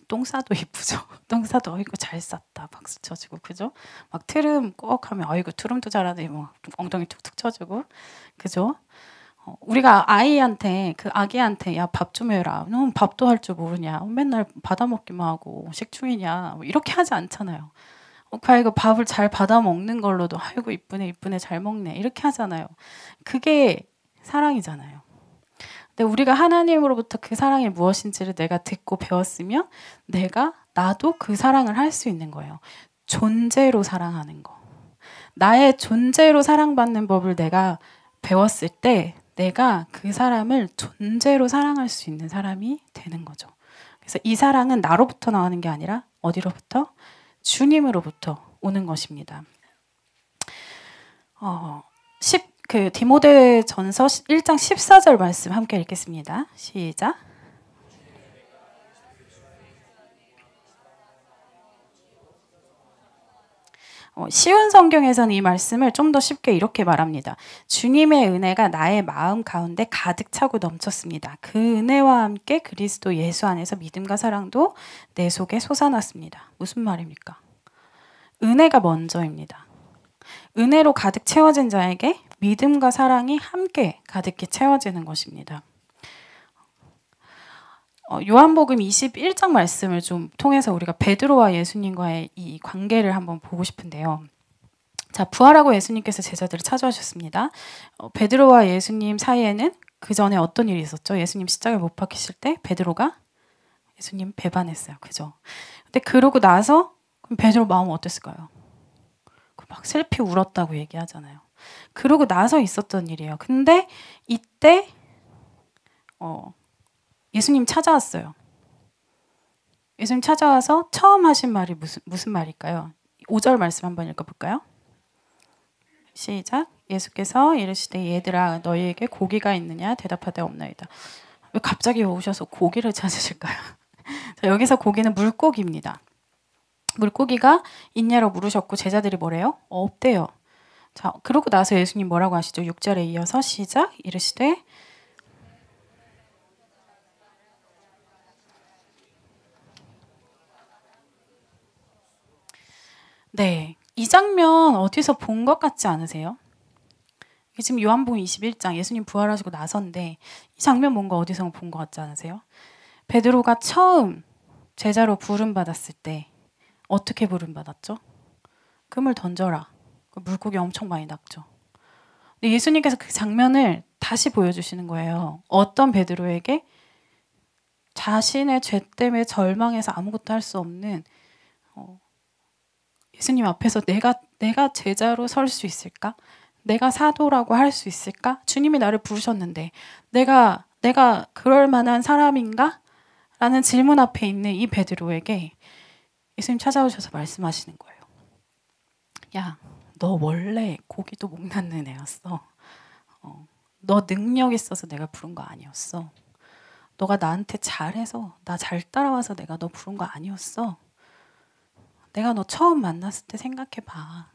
똥 싸도 이쁘죠. 똥 싸도 어이구 잘 쌌다 박수 쳐주고 그죠? 막 트름 꼭 하면 어이구 트름도 잘하네 뭐 엉덩이 툭툭 쳐주고 그죠? 우리가 그 아기한테 야 밥 좀 해라. 넌 밥도 할 줄 모르냐? 맨날 받아 먹기만 하고 식충이냐? 뭐 이렇게 하지 않잖아요. 아이고 밥을 잘 받아 먹는 걸로도 아이고 이쁘네 잘 먹네 이렇게 하잖아요. 그게 사랑이잖아요. 근데 우리가 하나님으로부터 그 사랑이 무엇인지를 내가 듣고 배웠으면 나도 그 사랑을 할 수 있는 거예요. 존재로 사랑하는 거. 나의 존재로 사랑받는 법을 내가 배웠을 때 내가 그 사람을 존재로 사랑할 수 있는 사람이 되는 거죠. 그래서 이 사랑은 나로부터 나오는 게 아니라 어디로부터? 주님으로부터 오는 것입니다. 그 디모데전서 1장 14절 말씀 함께 읽겠습니다. 시작. 쉬운 성경에서는 이 말씀을 좀 더 쉽게 이렇게 말합니다. 주님의 은혜가 나의 마음 가운데 가득 차고 넘쳤습니다. 그 은혜와 함께 그리스도 예수 안에서 믿음과 사랑도 내 속에 솟아났습니다. 무슨 말입니까? 은혜가 먼저입니다. 은혜로 가득 채워진 자에게 믿음과 사랑이 함께 가득히 채워지는 것입니다. 요한복음 21장 말씀을 좀 통해서 우리가 베드로와 예수님과의 이 관계를 한번 보고 싶은데요. 자, 부활하고 예수님께서 제자들을 찾아오셨습니다. 베드로와 예수님 사이에는 그 전에 어떤 일이 있었죠? 예수님 십자가에 못 박히실 때 베드로가 예수님 배반했어요. 그죠? 근데 그러고 나서 그럼 베드로 마음은 어땠을까요? 막 슬피 울었다고 얘기하잖아요. 그러고 나서 있었던 일이에요. 근데 이때 예수님 찾아왔어요. 예수님 찾아와서 처음 하신 말이 무슨 말일까요? 5절 말씀 한번 읽어볼까요? 시작. 예수께서 이르시되 얘들아 너희에게 고기가 있느냐 대답하되 없나이다. 왜 갑자기 오셔서 고기를 찾으실까요? 자, 여기서 고기는 물고기입니다. 물고기가 있냐고 물으셨고 제자들이 뭐래요? 없대요. 자, 그러고 나서 예수님 뭐라고 하시죠? 6절에 이어서 시작. 이르시되 네, 이 장면 어디서 본 것 같지 않으세요? 이게 지금 요한복음 21장 예수님 부활하시고 나서인데 이 장면 뭔가 어디서 본 것 같지 않으세요? 베드로가 처음 제자로 부름받았을 때 어떻게 부름받았죠? 금을 던져라. 물고기 엄청 많이 났죠. 근데 예수님께서 그 장면을 다시 보여주시는 거예요. 어떤 베드로에게 자신의 죄 때문에 절망해서 아무것도 할 수 없는 예수님 앞에서 내가 제자로 설 수 있을까? 내가 사도라고 할 수 있을까? 주님이 나를 부르셨는데 내가 그럴 만한 사람인가? 라는 질문 앞에 있는 이 베드로에게 예수님 찾아오셔서 말씀하시는 거예요. 야, 너 원래 고기도 목 낳는 애였어. 너 능력 있어서 내가 부른 거 아니었어. 너가 나한테 잘해서 나 잘 따라와서 내가 너 부른 거 아니었어. 내가 너 처음 만났을 때 생각해봐.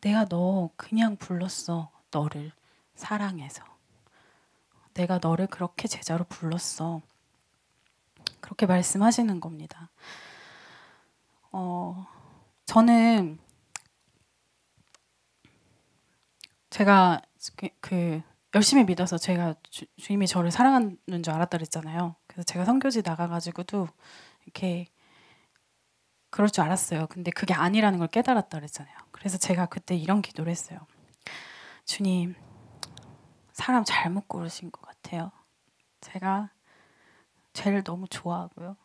내가 너 그냥 불렀어. 너를 사랑해서. 내가 너를 그렇게 제자로 불렀어. 그렇게 말씀하시는 겁니다. 저는 제가 열심히 믿어서 제가 주님이 저를 사랑하는 줄 알았다 그랬잖아요. 그래서 제가 선교지 나가가지고도 이렇게 그럴 줄 알았어요. 근데 그게 아니라는 걸 깨달았다 그랬잖아요. 그래서 제가 그때 이런 기도를 했어요. 주님, 사람 잘못 고르신 것 같아요. 제가 죄를 너무 좋아하고요.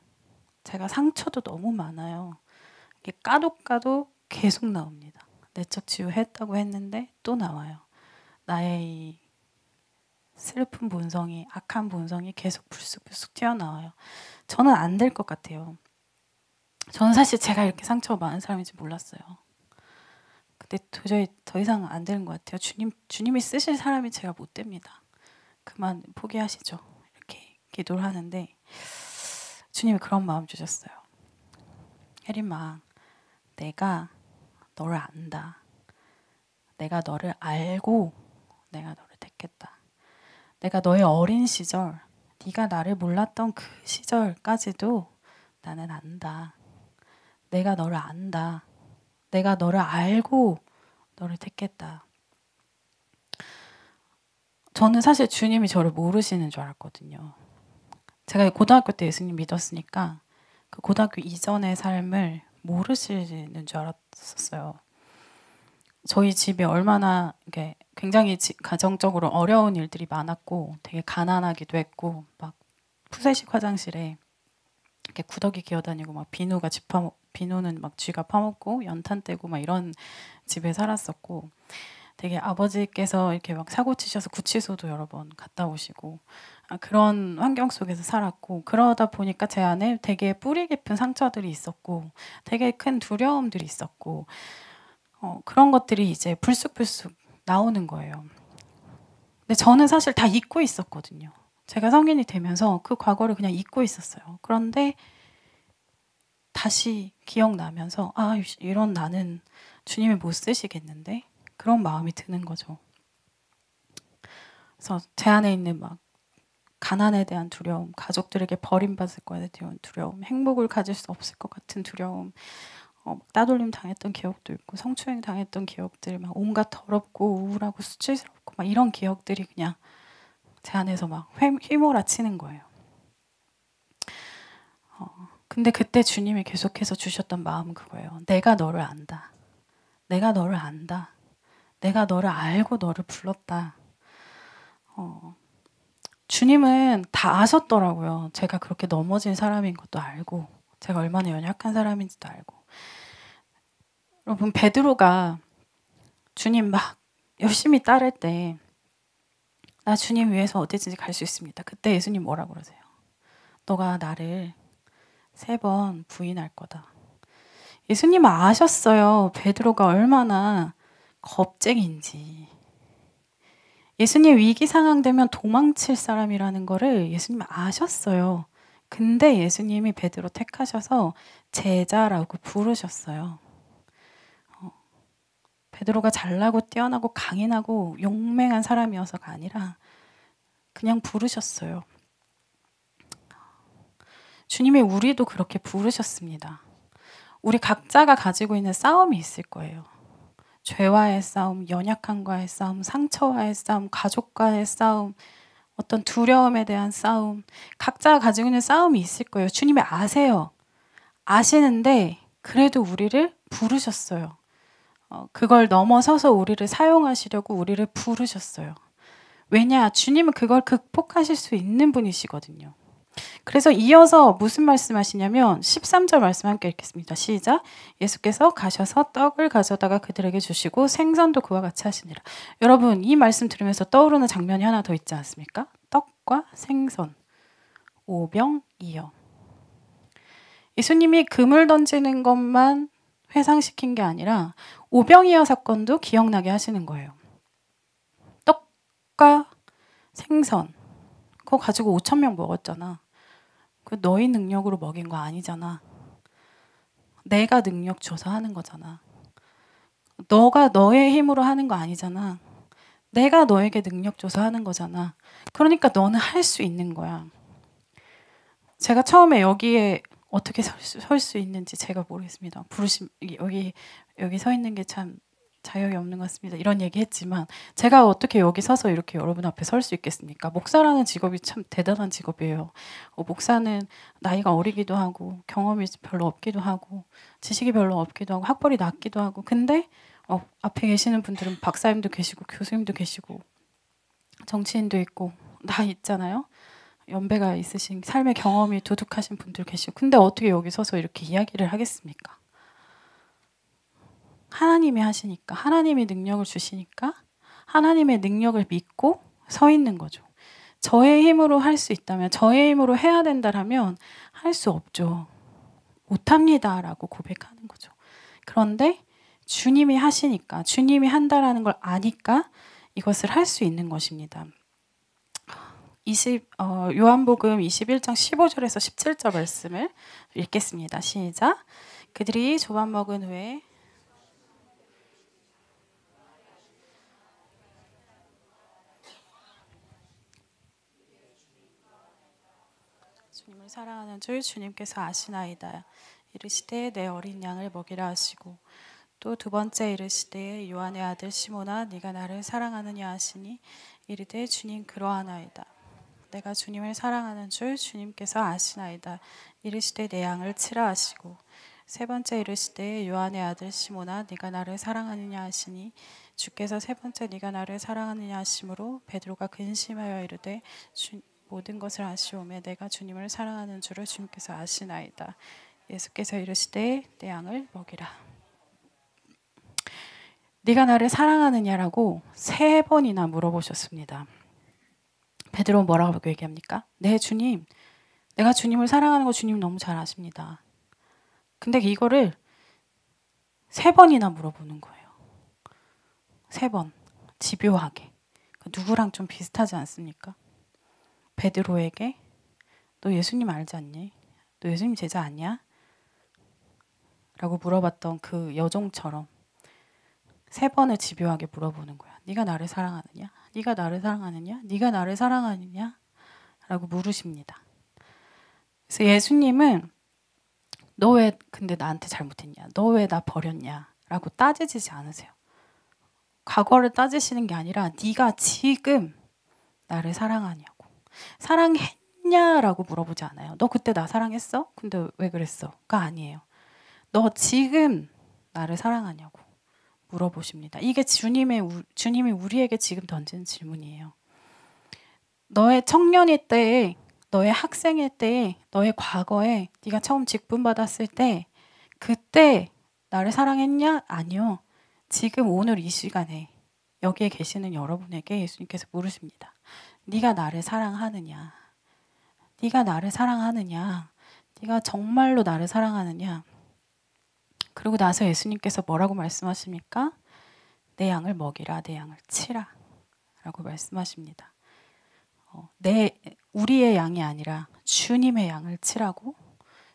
제가 상처도 너무 많아요. 이게 까도 계속 나옵니다. 내적 치유했다고 했는데 또 나와요. 나의 이 슬픈 본성이, 악한 본성이 계속 불쑥불쑥 튀어나와요. 저는 안 될 것 같아요. 저는 사실 제가 이렇게 상처가 많은 사람인지 몰랐어요. 근데 도저히 더 이상 안 되는 것 같아요. 주님이 쓰실 사람이 제가 못 됩니다. 그만 포기하시죠. 이렇게 기도를 하는데 주님이 그런 마음 주셨어요. 혜림아, 내가 너를 안다. 내가 너를 알고 내가 너를 택했다. 내가 너의 어린 시절, 네가 나를 몰랐던 그 시절까지도 나는 안다. 내가 너를 안다. 내가 너를 알고 너를 택했다. 저는 사실 주님이 저를 모르시는 줄 알았거든요. 제가 고등학교 때 예수님 믿었으니까 그 고등학교 이전의 삶을 모르시는 줄 알았었어요. 저희 집이 얼마나 굉장히 가정적으로 어려운 일들이 많았고 되게 가난하기도 했고 막 푸세식 화장실에 이렇게 구더기 기어다니고 막 비누는 막 쥐가 파먹고 연탄 떼고 막 이런 집에 살았었고 되게 아버지께서 이렇게 막 사고 치셔서 구치소도 여러 번 갔다 오시고 그런 환경 속에서 살았고 그러다 보니까 제 안에 되게 뿌리 깊은 상처들이 있었고 되게 큰 두려움들이 있었고 그런 것들이 이제 불쑥불쑥 나오는 거예요. 근데 저는 사실 다 잊고 있었거든요. 제가 성인이 되면서 그 과거를 그냥 잊고 있었어요. 그런데 다시 기억나면서 이런 나는 주님이 못 쓰시겠는데? 그런 마음이 드는 거죠. 그래서 제 안에 있는 막 가난에 대한 두려움, 가족들에게 버림받을 거에 대한 두려움, 행복을 가질 수 없을 것 같은 두려움, 따돌림 당했던 기억도 있고 성추행 당했던 기억들, 막 온갖 더럽고 우울하고 수치스럽고 막 이런 기억들이 그냥 제 안에서 막 휘몰아치는 거예요. 근데 그때 주님이 계속해서 주셨던 마음은 그거예요. 내가 너를 안다. 내가 너를 안다. 내가 너를 알고 너를 불렀다. 주님은 다 아셨더라고요. 제가 그렇게 넘어진 사람인 것도 알고 제가 얼마나 연약한 사람인지도 알고. 여러분, 베드로가 주님 막 열심히 따를 때 나 주님 위해서 어디든지 갈 수 있습니다. 그때 예수님 뭐라고 그러세요? 너가 나를 3번 부인할 거다. 예수님은 아셨어요. 베드로가 얼마나 겁쟁인지. 예수님 위기 상황 되면 도망칠 사람이라는 거를 예수님은 아셨어요. 근데 예수님이 베드로 택하셔서 제자라고 부르셨어요. 베드로가 잘나고 뛰어나고 강인하고 용맹한 사람이어서가 아니라 그냥 부르셨어요. 주님이 우리도 그렇게 부르셨습니다. 우리 각자가 가지고 있는 싸움이 있을 거예요. 죄와의 싸움, 연약함과의 싸움, 상처와의 싸움, 가족과의 싸움, 어떤 두려움에 대한 싸움, 각자가 가지고 있는 싸움이 있을 거예요. 주님이 아세요. 아시는데 그래도 우리를 부르셨어요. 그걸 넘어서서 우리를 사용하시려고 우리를 부르셨어요. 왜냐? 주님은 그걸 극복하실 수 있는 분이시거든요. 그래서 이어서 무슨 말씀하시냐면 13절 말씀 함께 읽겠습니다. 시작. 예수께서 가셔서 떡을 가져다가 그들에게 주시고 생선도 그와 같이 하시니라. 여러분, 이 말씀 들으면서 떠오르는 장면이 하나 더 있지 않습니까? 떡과 생선, 오병이어. 예수님이 금을 던지는 것만 회상시킨 게 아니라 오병이어 사건도 기억나게 하시는 거예요. 떡과 생선, 그거 가지고 5,000명 먹었잖아. 그 너희 능력으로 먹인 거 아니잖아. 내가 능력 줘서 하는 거잖아. 너가 너의 힘으로 하는 거 아니잖아. 내가 너에게 능력 줘서 하는 거잖아. 그러니까 너는 할 수 있는 거야. 제가 처음에 여기에 어떻게 설 수 있는지 제가 모르겠습니다. 여기 서 있는 게 참 자격이 없는 것 같습니다. 이런 얘기 했지만 제가 어떻게 여기 서서 이렇게 여러분 앞에 설 수 있겠습니까? 목사라는 직업이 참 대단한 직업이에요. 목사는 나이가 어리기도 하고 경험이 별로 없기도 하고 지식이 별로 없기도 하고 학벌이 낮기도 하고 근데 앞에 계시는 분들은 박사님도 계시고 교수님도 계시고 정치인도 있고 다 있잖아요. 연배가 있으신 삶의 경험이 두둑하신 분들 계시고 근데 어떻게 여기 서서 이렇게 이야기를 하겠습니까? 하나님이 하시니까 하나님이 능력을 주시니까 하나님의 능력을 믿고 서 있는 거죠. 저의 힘으로 할 수 있다면 저의 힘으로 해야 된다라면 할 수 없죠. 못합니다라고 고백하는 거죠. 그런데 주님이 하시니까 주님이 한다라는 걸 아니까 이것을 할 수 있는 것입니다. 요한복음 21장 15절에서 17절 말씀을 읽겠습니다. 시작. 그들이 조반 먹은 후에 주님을 사랑하는 줄 주님께서 아시나이다. 이르시되 내 어린 양을 먹이라 하시고 또 두 번째 이르시되 요한의 아들 시몬아 네가 나를 사랑하느냐 하시니 이르되 주님 그러하나이다. 내가 주님을 사랑하는 줄 주님께서 아시나이다. 이르시되 내 양을 치라 하시고 세 번째 이르시되 요한의 아들 시몬아 네가 나를 사랑하느냐 하시니 주께서 세 번째 네가 나를 사랑하느냐 하심으로 베드로가 근심하여 이르되 모든 것을 아시오매 내가 주님을 사랑하는 줄을 주님께서 아시나이다. 예수께서 이르시되 내 양을 먹이라. 네가 나를 사랑하느냐라고 3번이나 물어보셨습니다. 베드로 뭐라고 얘기합니까? 네 주님, 내가 주님을 사랑하는 거 주님 너무 잘 아십니다. 근데 이거를 3번이나 물어보는 거예요. 3번. 집요하게. 누구랑 좀 비슷하지 않습니까? 베드로에게 너 예수님 알지 않니? 너 예수님 제자 아니야? 라고 물어봤던 그 여종처럼 3번을 집요하게 물어보는 거야. 네가 나를 사랑하느냐? 네가 나를 사랑하느냐? 네가 나를 사랑하느냐? 라고 물으십니다. 그래서 예수님은 너 왜 근데 나한테 잘못했냐? 너 왜 나 버렸냐? 라고 따지지 않으세요. 과거를 따지시는 게 아니라 네가 지금 나를 사랑하냐고. 사랑했냐라고 물어보지 않아요. 너 그때 나 사랑했어? 근데 왜 그랬어?가 아니에요. 너 지금 나를 사랑하냐고 물어보십니다. 이게 주님이 우리에게 지금 던지는 질문이에요. 너의 청년의 때에, 너의 학생의 때에, 너의 과거에 네가 처음 직분받았을 때 그때 나를 사랑했냐? 아니요. 지금 오늘 이 시간에 여기에 계시는 여러분에게 예수님께서 물으십니다. 네가 나를 사랑하느냐? 네가 나를 사랑하느냐? 네가 정말로 나를 사랑하느냐? 그러고 나서 예수님께서 뭐라고 말씀하십니까? 내 양을 먹이라, 내 양을 치라 라고 말씀하십니다. 우리의 양이 아니라 주님의 양을 치라고,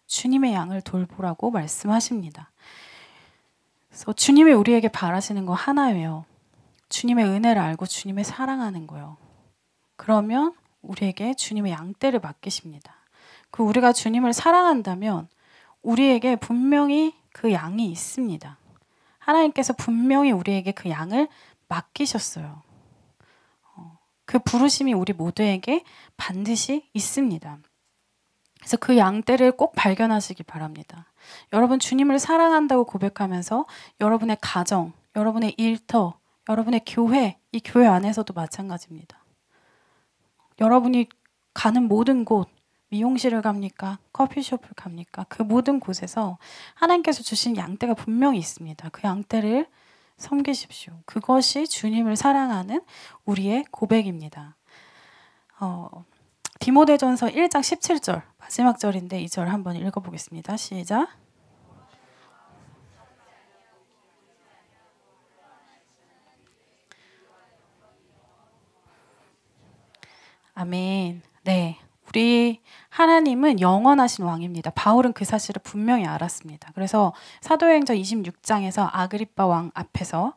주님의 양을 돌보라고 말씀하십니다. 그래서 주님이 우리에게 바라시는 거 하나예요. 주님의 은혜를 알고 주님의 사랑하는 거예요. 그러면 우리에게 주님의 양떼를 맡기십니다. 우리가 주님을 사랑한다면 우리에게 분명히 그 양이 있습니다. 하나님께서 분명히 우리에게 그 양을 맡기셨어요. 그 부르심이 우리 모두에게 반드시 있습니다. 그래서 그 양떼를 꼭 발견하시기 바랍니다. 여러분 주님을 사랑한다고 고백하면서 여러분의 가정, 여러분의 일터, 여러분의 교회, 이 교회 안에서도 마찬가지입니다. 여러분이 가는 모든 곳, 미용실을 갑니까? 커피숍을 갑니까? 그 모든 곳에서 하나님께서 주신 양떼가 분명히 있습니다. 그 양떼를 섬기십시오. 그것이 주님을 사랑하는 우리의 고백입니다. 디모데전서 1장 17절 마지막 절인데 이 절 한번 읽어보겠습니다. 시작. 아멘. 네, 우리 하나님은 영원하신 왕입니다. 바울은 그 사실을 분명히 알았습니다. 그래서 사도행전 26장에서 아그리빠 왕 앞에서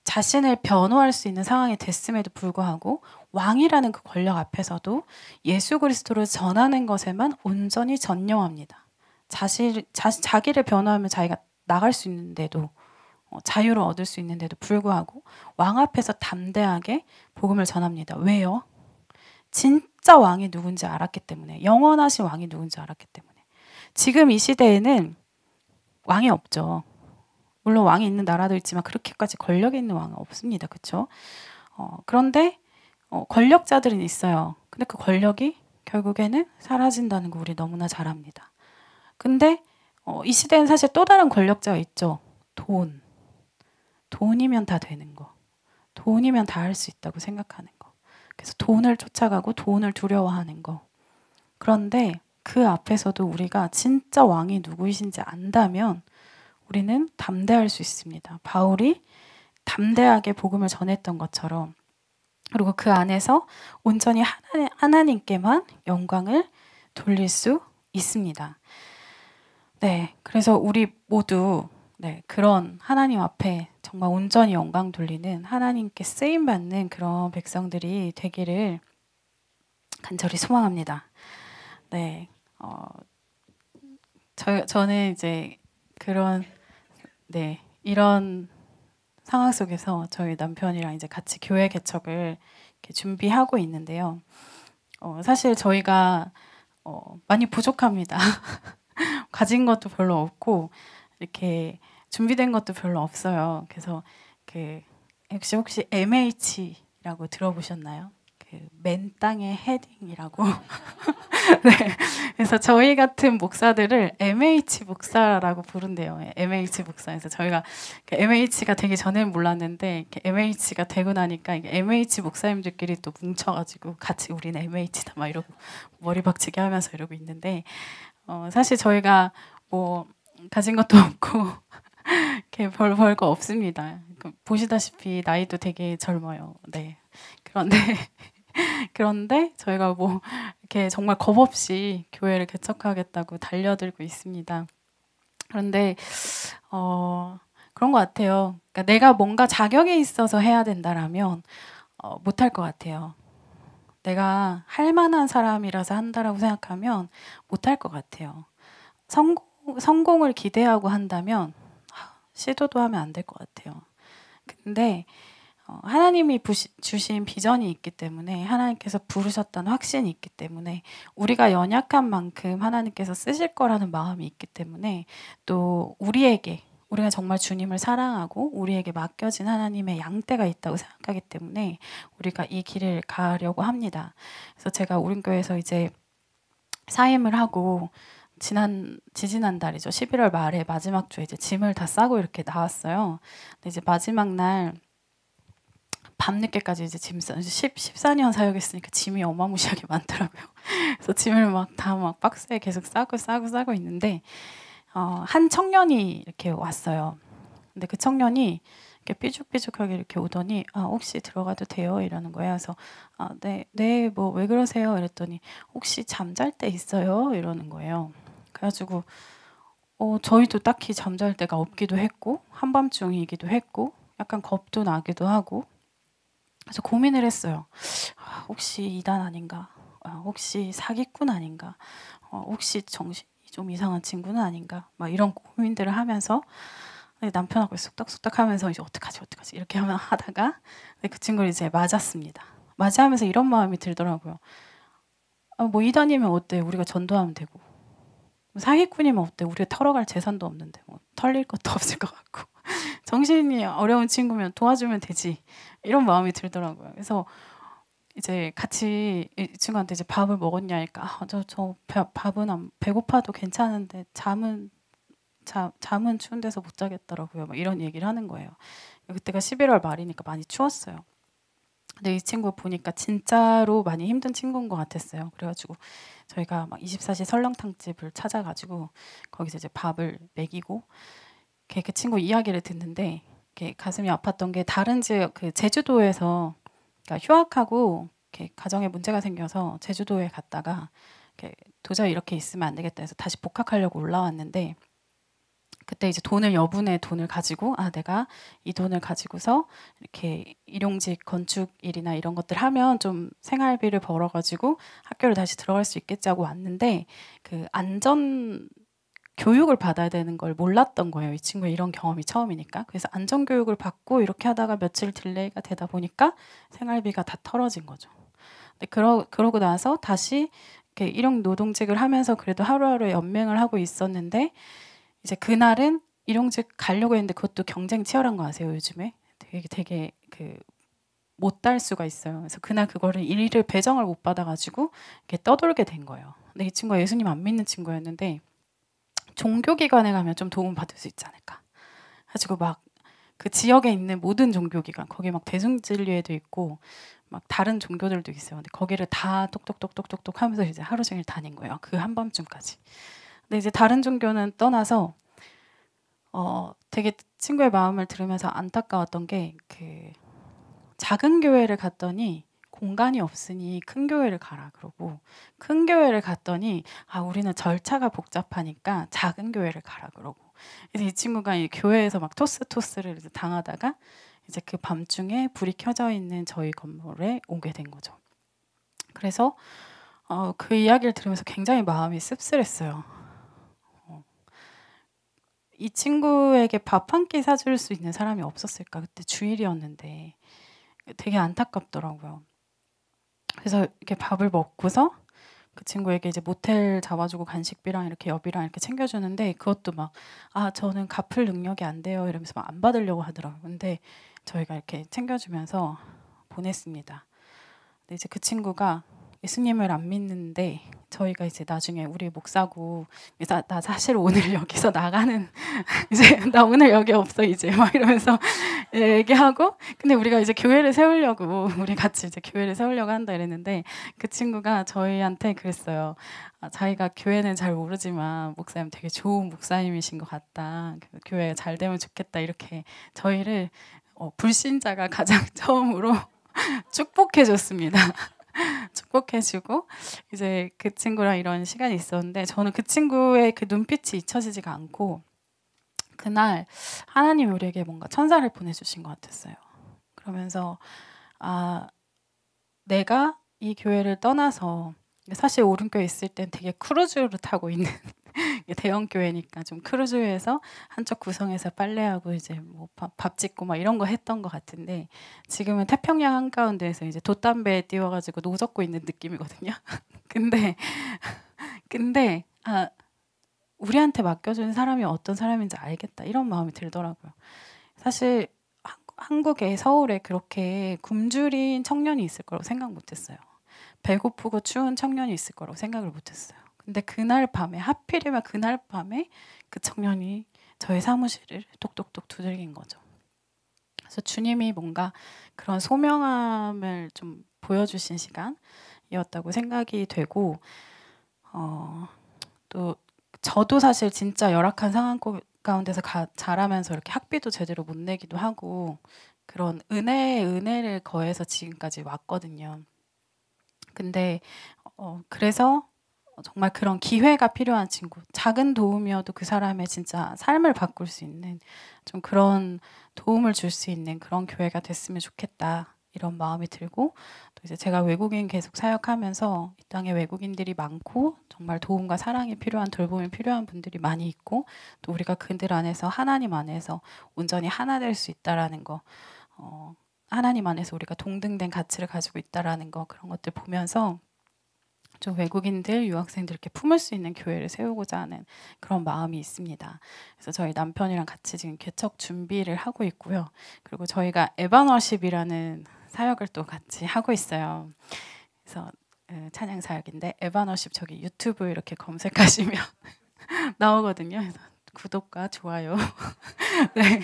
자신을 변호할 수 있는 상황이 됐음에도 불구하고 왕이라는 그 권력 앞에서도 예수 그리스도를 전하는 것에만 온전히 전념합니다. 자기를 변호하면 자기가 나갈 수 있는데도 자유를 얻을 수 있는데도 불구하고 왕 앞에서 담대하게 복음을 전합니다. 왜요? 진짜 왕이 누군지 알았기 때문에, 영원하신 왕이 누군지 알았기 때문에. 지금 이 시대에는 왕이 없죠. 물론 왕이 있는 나라도 있지만 그렇게까지 권력이 있는 왕은 없습니다. 그렇죠? 그런데 권력자들은 있어요. 근데 그 권력이 결국에는 사라진다는 거 우리 너무나 잘 압니다. 근데 이 시대는 사실 또 다른 권력자가 있죠. 돈이면 다 되는 거. 돈이면 다 할 수 있다고 생각하는 거. 그래서 돈을 쫓아가고 돈을 두려워하는 거. 그런데 그 앞에서도 우리가 진짜 왕이 누구이신지 안다면 우리는 담대할 수 있습니다. 바울이 담대하게 복음을 전했던 것처럼, 그리고 그 안에서 온전히 하나님께만 영광을 돌릴 수 있습니다. 네, 그래서 우리 모두 그런 하나님 앞에 정말 온전히 영광 돌리는, 하나님께 쓰임 받는 그런 백성들이 되기를 간절히 소망합니다. 네, 저는 이제 이런 상황 속에서 저희 남편이랑 이제 같이 교회 개척을 이렇게 준비하고 있는데요. 사실 저희가 많이 부족합니다. 가진 것도 별로 없고 이렇게 준비된 것도 별로 없어요. 그래서 혹시 MH라고 들어보셨나요? 맨 땅의 헤딩이라고. 네, 그래서 저희 같은 목사들을 MH 목사라고 부른대요. MH 목사에서 저희가 MH가 되기 전엔 몰랐는데 MH가 되고 나니까 MH 목사님들끼리 또 뭉쳐가지고 같이 우리는 MH다 막 이러고 머리 박치기 하면서 이러고 있는데 사실 저희가 뭐 가진 것도 없고 이렇게 별거 없습니다. 보시다시피 나이도 되게 젊어요. 네. 그런데 그런데 저희가 뭐 이렇게 정말 겁 없이 교회를 개척하겠다고 달려들고 있습니다. 그런데 그런 것 같아요. 그러니까 내가 뭔가 자격이 있어서 해야 된다라면 못할 것 같아요. 내가 할 만한 사람이라서 한다라고 생각하면 못할 것 같아요. 성공을 기대하고 한다면 시도도 하면 안 될 것 같아요. 근데 하나님이 주신 비전이 있기 때문에, 하나님께서 부르셨다는 확신이 있기 때문에, 우리가 연약한 만큼 하나님께서 쓰실 거라는 마음이 있기 때문에, 또 우리가 정말 주님을 사랑하고 우리에게 맡겨진 하나님의 양떼가 있다고 생각하기 때문에 우리가 이 길을 가려고 합니다. 그래서 제가 우린교회에서 이제 사임을 하고 지지난달이죠. 11월 말에 마지막 주에 이제 짐을 다 싸고 이렇게 나왔어요. 근데 이제 마지막 날 밤늦게까지 이제 14년 사역했으니까 짐이 어마무시하게 많더라고요. 그래서 짐을 막 박스에 계속 싸고 있는데 한 청년이 이렇게 왔어요. 근데 그 청년이 이렇게 삐죽삐죽하게 이렇게 오더니 혹시 들어가도 돼요? 이러는 거예요. 그래서 네, 뭐 왜 그러세요? 이랬더니 혹시 잠잘 때 있어요? 이러는 거예요. 그래가지고 저희도 딱히 잠잘 때가 없기도 했고 한밤중이기도 했고 약간 겁도 나기도 하고 그래서 고민을 했어요. 혹시 이단 아닌가? 혹시 사기꾼 아닌가? 혹시 정신이 좀 이상한 친구는 아닌가? 막 이런 고민들을 하면서 남편하고 쑥닥쑥닥 하면서 이제 어떡하지 이렇게 하다가 그 친구를 이제 맞았습니다. 맞이하면서 이런 마음이 들더라고요. 뭐 이단이면 어때? 우리가 전도하면 되고. 사기꾼이면 어때? 우리가 털어갈 재산도 없는데 뭐 털릴 것도 없을 것 같고. 정신이 어려운 친구면 도와주면 되지. 이런 마음이 들더라고요. 그래서 이제 같이 이 친구한테 이제 밥을 먹었냐 하니까 밥은 배고파도 괜찮은데 잠은 추운 데서 못 자겠더라고요. 막 이런 얘기를 하는 거예요. 그때가 11월 말이니까 많이 추웠어요. 근데 이 친구 보니까 진짜로 많이 힘든 친구인 것 같았어요. 그래가지고 저희가 막 24시 설렁탕집을 찾아가지고 거기서 이제 밥을 먹이고 그 친구 이야기를 듣는데 가슴이 아팠던 게 다른 지역 제주도에서 그러니까 휴학하고 가정에 문제가 생겨서 제주도에 갔다가 도저히 이렇게 있으면 안 되겠다 해서 다시 복학하려고 올라왔는데 그때 이제 여분의 돈을 가지고 내가 이 돈을 가지고서 이렇게 일용직 건축 일이나 이런 것들 하면 좀 생활비를 벌어가지고 학교를 다시 들어갈 수 있겠지 하고 왔는데 그 안전 교육을 받아야 되는 걸 몰랐던 거예요. 이 친구의 이런 경험이 처음이니까. 그래서 안전 교육을 받고 이렇게 하다가 며칠 딜레이가 되다 보니까 생활비가 다 털어진 거죠. 근데 그러고 나서 다시 이렇게 일용 노동직을 하면서 그래도 하루하루 연맹을 하고 있었는데 이제 그날은 일용직 가려고 했는데 그것도 경쟁 치열한 거 아세요? 요즘에 되게 못 달 수가 있어요. 그래서 그날 그거를 일을 배정을 못 받아가지고 이렇게 떠돌게 된 거예요. 근데 이 친구가 예수님 안 믿는 친구였는데 종교기관에 가면 좀 도움 받을 수 있지 않을까. 가지고 막 그 지역에 있는 모든 종교기관 거기 막 대승진리회도 있고 막 다른 종교들도 있어요. 근데 거기를 다 똑똑똑똑똑똑 하면서 이제 하루 종일 다닌 거예요. 그 한밤중까지. 근데 이제 다른 종교는 떠나서 되게 친구의 마음을 들으면서 안타까웠던 게 작은 교회를 갔더니 공간이 없으니 큰 교회를 가라 그러고 큰 교회를 갔더니 우리는 절차가 복잡하니까 작은 교회를 가라 그러고 그래서 이 친구가 이 교회에서 막 토스를 당하다가 이제 그 밤중에 불이 켜져 있는 저희 건물에 오게 된 거죠. 그래서 그 이야기를 들으면서 굉장히 마음이 씁쓸했어요. 이 친구에게 밥 한 끼 사줄 수 있는 사람이 없었을까? 그때 주일이었는데 되게 안타깝더라고요. 그래서 이렇게 밥을 먹고서 그 친구에게 이제 모텔 잡아주고 간식비랑 이렇게 여비랑 이렇게 챙겨주는데 그것도 막 저는 갚을 능력이 안 돼요 이러면서 막 안 받으려고 하더라고요. 근데 저희가 이렇게 챙겨주면서 보냈습니다. 근데 이제 그 친구가 예수님을 안 믿는데 저희가 이제 나중에 우리 목사고 나 사실 오늘 여기서 나가는 이제 나 오늘 여기 없어 이제 막 이러면서 얘기하고 근데 우리가 이제 교회를 세우려고 우리 같이 이제 교회를 세우려고 한다 이랬는데 그 친구가 저희한테 그랬어요. 자기가 교회는 잘 모르지만 목사님 되게 좋은 목사님이신 것 같다. 교회가 잘 되면 좋겠다 이렇게 저희를 불신자가 가장 처음으로 축복해 줬습니다. 축복해주고 이제 그 친구랑 이런 시간이 있었는데 저는 그 친구의 그 눈빛이 잊혀지지가 않고 그날 하나님이 우리에게 뭔가 천사를 보내주신 것 같았어요. 그러면서 내가 이 교회를 떠나서 사실 오른교에 있을 땐 되게 크루즈를 타고 있는 대형 교회니까 좀 크루즈에서 한쪽 구성에서 빨래하고 이제 뭐 밥 짓고 막 이런 거 했던 것 같은데 지금은 태평양 한가운데에서 이제 돛담배에 띄워가지고 노젓고 있는 느낌이거든요. 근데 우리한테 맡겨준 사람이 어떤 사람인지 알겠다 이런 마음이 들더라고요. 사실 한국에 서울에 그렇게 굶주린 청년이 있을 거라고 생각 못했어요. 배고프고 추운 청년이 있을 거라고 생각을 못했어요. 근데 그날 밤에 하필이면 그날 밤에 그 청년이 저의 사무실을 똑똑똑 두들긴 거죠. 그래서 주님이 뭔가 그런 소명함을 좀 보여주신 시간이었다고 생각이 되고 또 저도 사실 진짜 열악한 상황 가운데서 자라면서 이렇게 학비도 제대로 못 내기도 하고 그런 은혜를 거해서 지금까지 왔거든요. 근데 그래서 정말 그런 기회가 필요한 친구, 작은 도움이어도 그 사람의 진짜 삶을 바꿀 수 있는 좀 그런 도움을 줄 수 있는 그런 교회가 됐으면 좋겠다 이런 마음이 들고 또 이제 제가 외국인 계속 사역하면서 이 땅에 외국인들이 많고 정말 도움과 사랑이 필요한 돌봄이 필요한 분들이 많이 있고 또 우리가 그들 안에서 하나님 안에서 온전히 하나 될 수 있다라는 거 하나님 안에서 우리가 동등된 가치를 가지고 있다라는 거 그런 것들 보면서 좀 외국인들, 유학생들 이렇게 품을 수 있는 교회를 세우고자 하는 그런 마음이 있습니다. 그래서 저희 남편이랑 같이 지금 개척 준비를 하고 있고요. 그리고 저희가 에반워십이라는 사역을 또 같이 하고 있어요. 그래서 찬양 사역인데 에반워십 저기 유튜브 이렇게 검색하시면 나오거든요. 그래서 구독과 좋아요 네,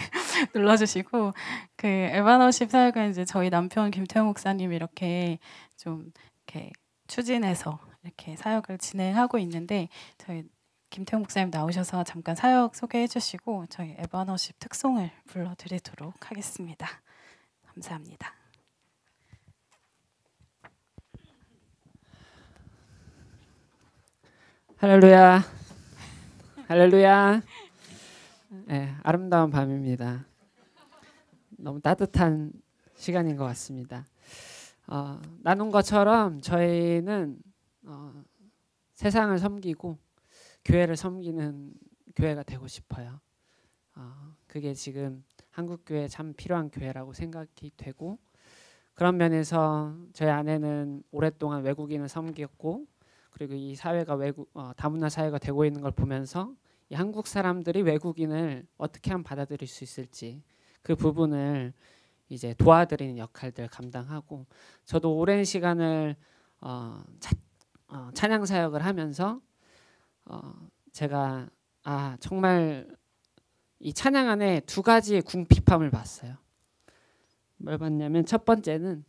눌러주시고 그 에반워십 사역은 이제 저희 남편 김태형 목사님 이렇게 좀 이렇게 추진해서 이렇게 사역을 진행하고 있는데 저희 김태형 목사님 나오셔서 잠깐 사역 소개해 주시고 저희 에반워십 특송을 불러드리도록 하겠습니다. 감사합니다. 할렐루야, 할렐루야. 네, 아름다운 밤입니다. 너무 따뜻한 시간인 것 같습니다. 나눈 것처럼 저희는 세상을 섬기고 교회를 섬기는 교회가 되고 싶어요. 그게 지금 한국 교회에 참 필요한 교회라고 생각이 되고 그런 면에서 저희 아내는 오랫동안 외국인을 섬겼고 그리고 이 사회가 다문화 사회가 되고 있는 걸 보면서 이 한국 사람들이 외국인을 어떻게 하면 받아들일 수 있을지 그 부분을 이제 도와드리는 역할들 감당하고 저도 오랜 시간을 찬양 사역을 하면서 제가 정말 이 찬양 안에 두 가지의 궁핍함을 봤어요. 뭘 봤냐면 첫 번째는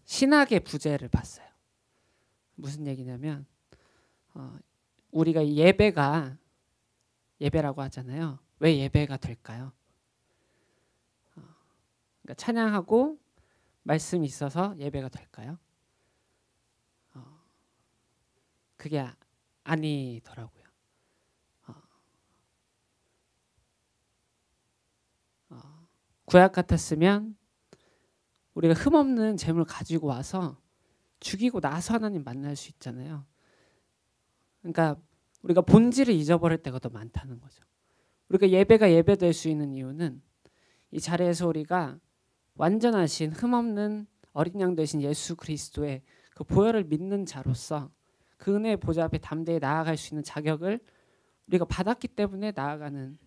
신학의 부재를 봤어요. 무슨 얘기냐면 우리가 예배라고 하잖아요. 왜 예배가 될까요? 그러니까 찬양하고 말씀이 있어서 예배가 될까요? 그게 아니더라고요. 구약 같았으면 우리가 흠없는 재물 가지고 와서 죽이고 나서 하나님 만날 수 있잖아요. 그러니까 우리가 본질을 잊어버릴 때가 더 많다는 거죠. 우리가 예배가 예배될 수 있는 이유는 이 자리에서 우리가 완전하신 흠없는 어린 양 되신 예수 그리스도의 그 보혈을 믿는 자로서 그 은혜의 보좌 앞에 담대히 나아갈 수 있는 자격을 우리가 받았기 때문에 나아가는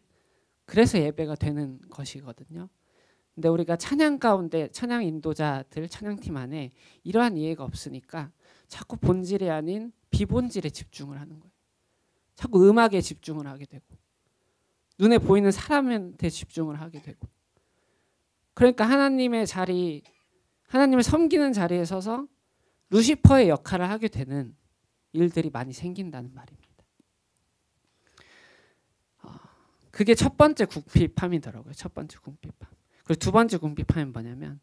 그래서 예배가 되는 것이거든요. 근데 우리가 찬양 가운데 찬양 인도자들 찬양팀 안에 이러한 이해가 없으니까 자꾸 본질이 아닌 비본질에 집중을 하는 거예요. 자꾸 음악에 집중을 하게 되고 눈에 보이는 사람한테 집중을 하게 되고, 그러니까 하나님의 자리, 하나님을 섬기는 자리에 서서 루시퍼의 역할을 하게 되는 일들이 많이 생긴다는 말입니다. 그게 첫 번째 궁핍함이더라고요. 첫 번째 궁핍함. 그리고 두 번째 궁핍함이 뭐냐면,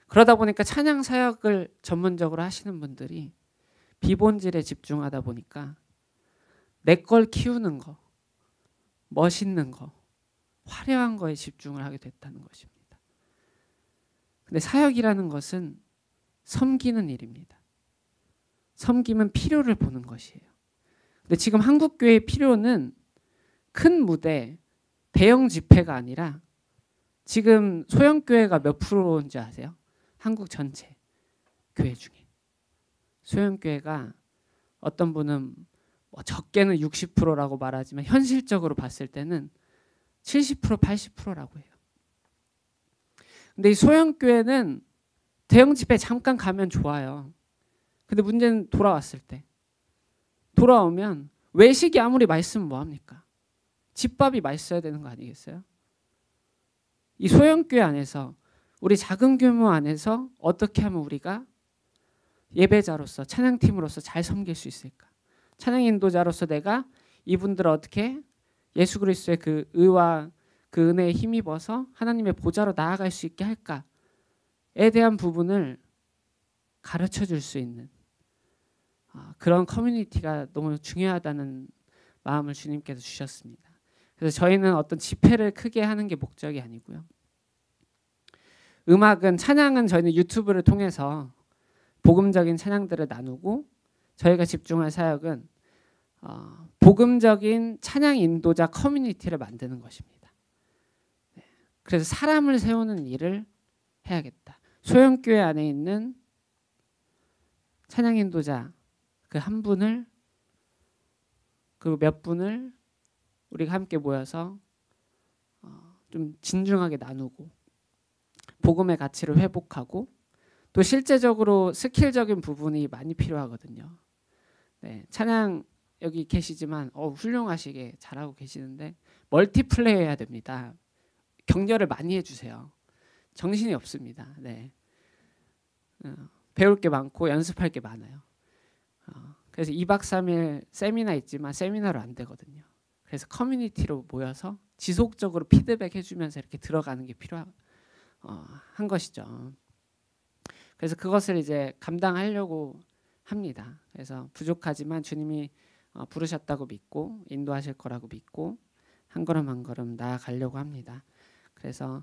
그러다 보니까 찬양 사역을 전문적으로 하시는 분들이 비본질에 집중하다 보니까 내 걸 키우는 거, 멋있는 거, 화려한 거에 집중을 하게 됐다는 것입니다. 근데 사역이라는 것은 섬기는 일입니다. 섬김은 필요를 보는 것이에요. 근데 지금 한국교회의 필요는 큰 무대, 대형 집회가 아니라 지금 소형교회가 몇 프로인지 아세요? 한국 전체 교회 중에 소형교회가 어떤 분은 뭐 적게는 60%라고 말하지만 현실적으로 봤을 때는 70%, 80%라고 해요. 근데 이 소형교회는 대형 집회 잠깐 가면 좋아요. 근데 문제는 돌아왔을 때, 돌아오면 외식이 아무리 맛있으면 뭐합니까? 집밥이 맛있어야 되는 거 아니겠어요? 이 소형교회 안에서, 우리 작은 규모 안에서 어떻게 하면 우리가 예배자로서, 찬양팀으로서 잘 섬길 수 있을까? 찬양 인도자로서 내가 이분들을 어떻게 예수 그리스도의 그 의와 그 은혜에 힘입어서 하나님의 보좌로 나아갈 수 있게 할까에 대한 부분을 가르쳐 줄 수 있는 그런 커뮤니티가 너무 중요하다는 마음을 주님께서 주셨습니다. 그래서 저희는 어떤 집회를 크게 하는 게 목적이 아니고요. 음악은, 찬양은 저희는 유튜브를 통해서 복음적인 찬양들을 나누고, 저희가 집중할 사역은 복음적인 찬양 인도자 커뮤니티를 만드는 것입니다. 그래서 사람을 세우는 일을 해야겠다. 소형교회 안에 있는 찬양 인도자 그 한 분을, 그 몇 분을 우리가 함께 모여서 좀 진중하게 나누고 복음의 가치를 회복하고, 또 실제적으로 스킬적인 부분이 많이 필요하거든요. 네, 찬양 여기 계시지만 훌륭하시게 잘하고 계시는데 멀티플레이 해야 됩니다. 격려를 많이 해주세요. 정신이 없습니다. 네. 배울 게 많고 연습할 게 많아요. 그래서 2박 3일 세미나 있지만 세미나로 안 되거든요. 그래서 커뮤니티로 모여서 지속적으로 피드백 해주면서 이렇게 들어가는 게 필요한 것이죠. 그래서 그것을 이제 감당하려고 합니다. 그래서 부족하지만 주님이 부르셨다고 믿고 인도하실 거라고 믿고 한 걸음 한 걸음 나아가려고 합니다. 그래서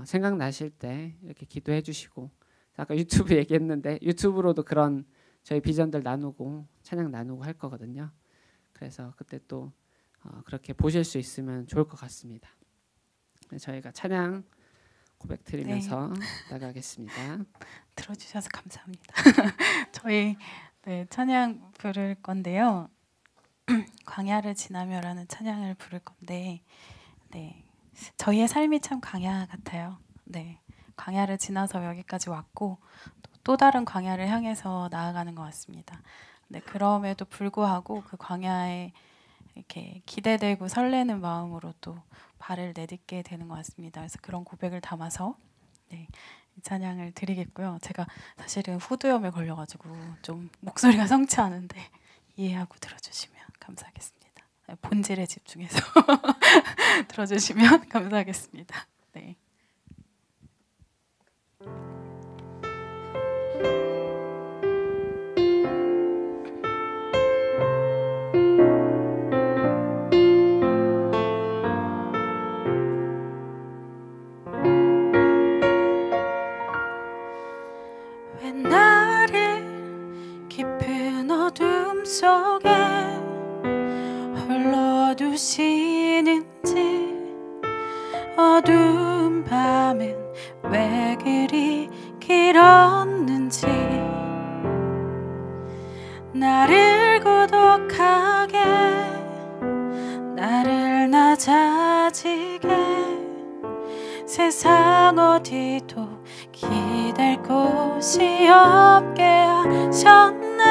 생각나실 때 이렇게 기도해 주시고, 아까 유튜브 얘기했는데 유튜브로도 그런 저희 비전들 나누고 찬양 나누고 할 거거든요. 그래서 그때 또 그렇게 보실 수 있으면 좋을 것 같습니다. 저희가 찬양 고백 드리면서 나가겠습니다. 들어주셔서 감사합니다. 저희 찬양 부를 건데요. 광야를 지나며라는 찬양을 부를 건데, 저희의 삶이 참 광야 같아요. 광야를 지나서 여기까지 왔고 또 다른 광야를 향해서 나아가는 것 같습니다. 그럼에도 불구하고 그 광야에 이렇게 기대되고 설레는 마음으로 또 발을 내딛게 되는 것 같습니다. 그래서 그런 고백을 담아서 이 찬양을 드리겠고요. 제가 사실은 후두염에 걸려가지고 좀 목소리가 성치 않은데 이해하고 들어주시면 감사하겠습니다. 본질에 집중해서 들어주시면 감사하겠습니다. 네. 왜 나를 깊은 어둠 속에 홀로 두시는지, 어두운 밤은 왜 그리 길었는지, 나를 고독하게, 나를 낮아지게 세상 어디도 기댈 곳이 없게 하셨네.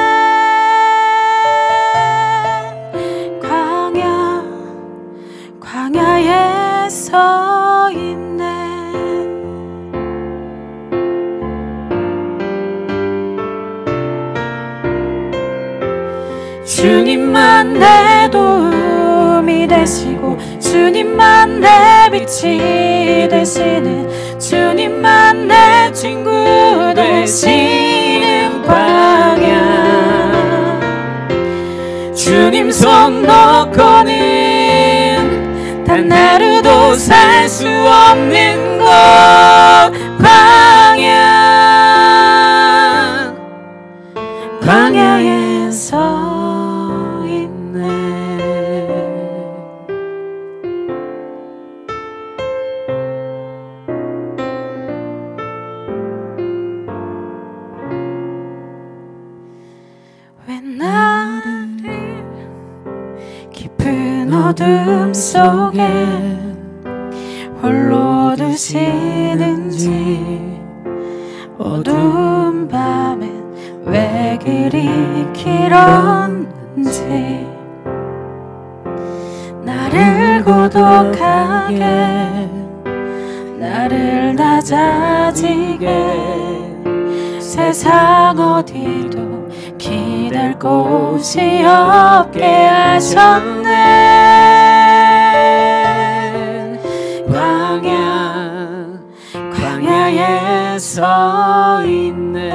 광야에 서 있네. 주님만 내 도움이 되시고 주님만 내 빛이 되시는 주님만 내 친구 되시는 광야. 주님 손 놓고는 단 하루도 살 수 없는 곳 광야. 광야에 서 있네. 왜 나를 깊은 어둠 속에 홀로 두시는지, 어두운 밤엔 왜 그리 길었는지, 나를 고독하게 나를 낮아지게 세상 어디도 기댈 곳이 없게 하셨네. 광야에 서 있네.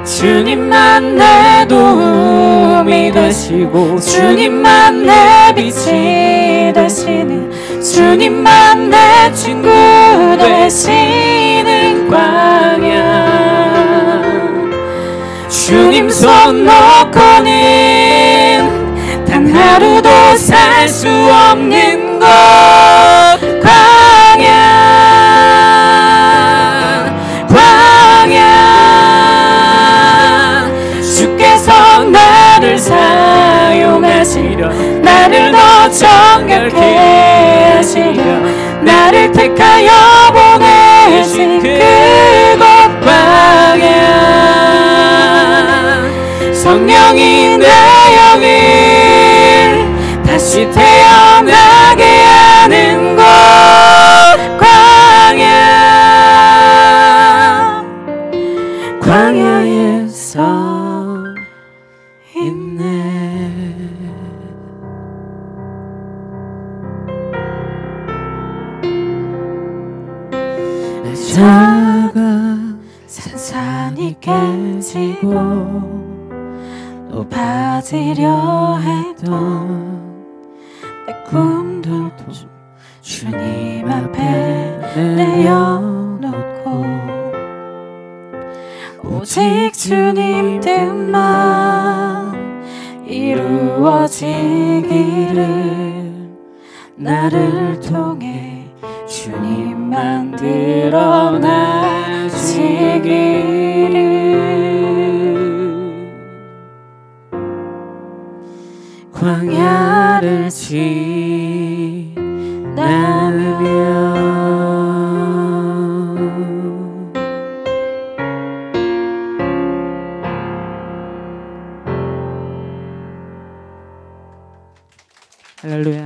주님만 내 도움이 되시고 주님만 내 빛이 되시는 주님만 내 친구 되시는 광야. 주님 손 놓고는 단 하루도 살 수 없는 곳 광야. 광야. 주께서 나를 사용하시려 나를 더 정결케 하시려 나를 택하여 보내신 그곳 광야. 성령이 내 영을 다시 태어나게 하는 곳 광야. 광야에 서 있네. 내 자가 산산이 깨지고 높아지려 했던 내 꿈도 주님 앞에 내어놓고 오직 주님 뜻만 이루어지기를 나를 통해 주님만 드러나시기를. 광야를 지나면 할렐루야.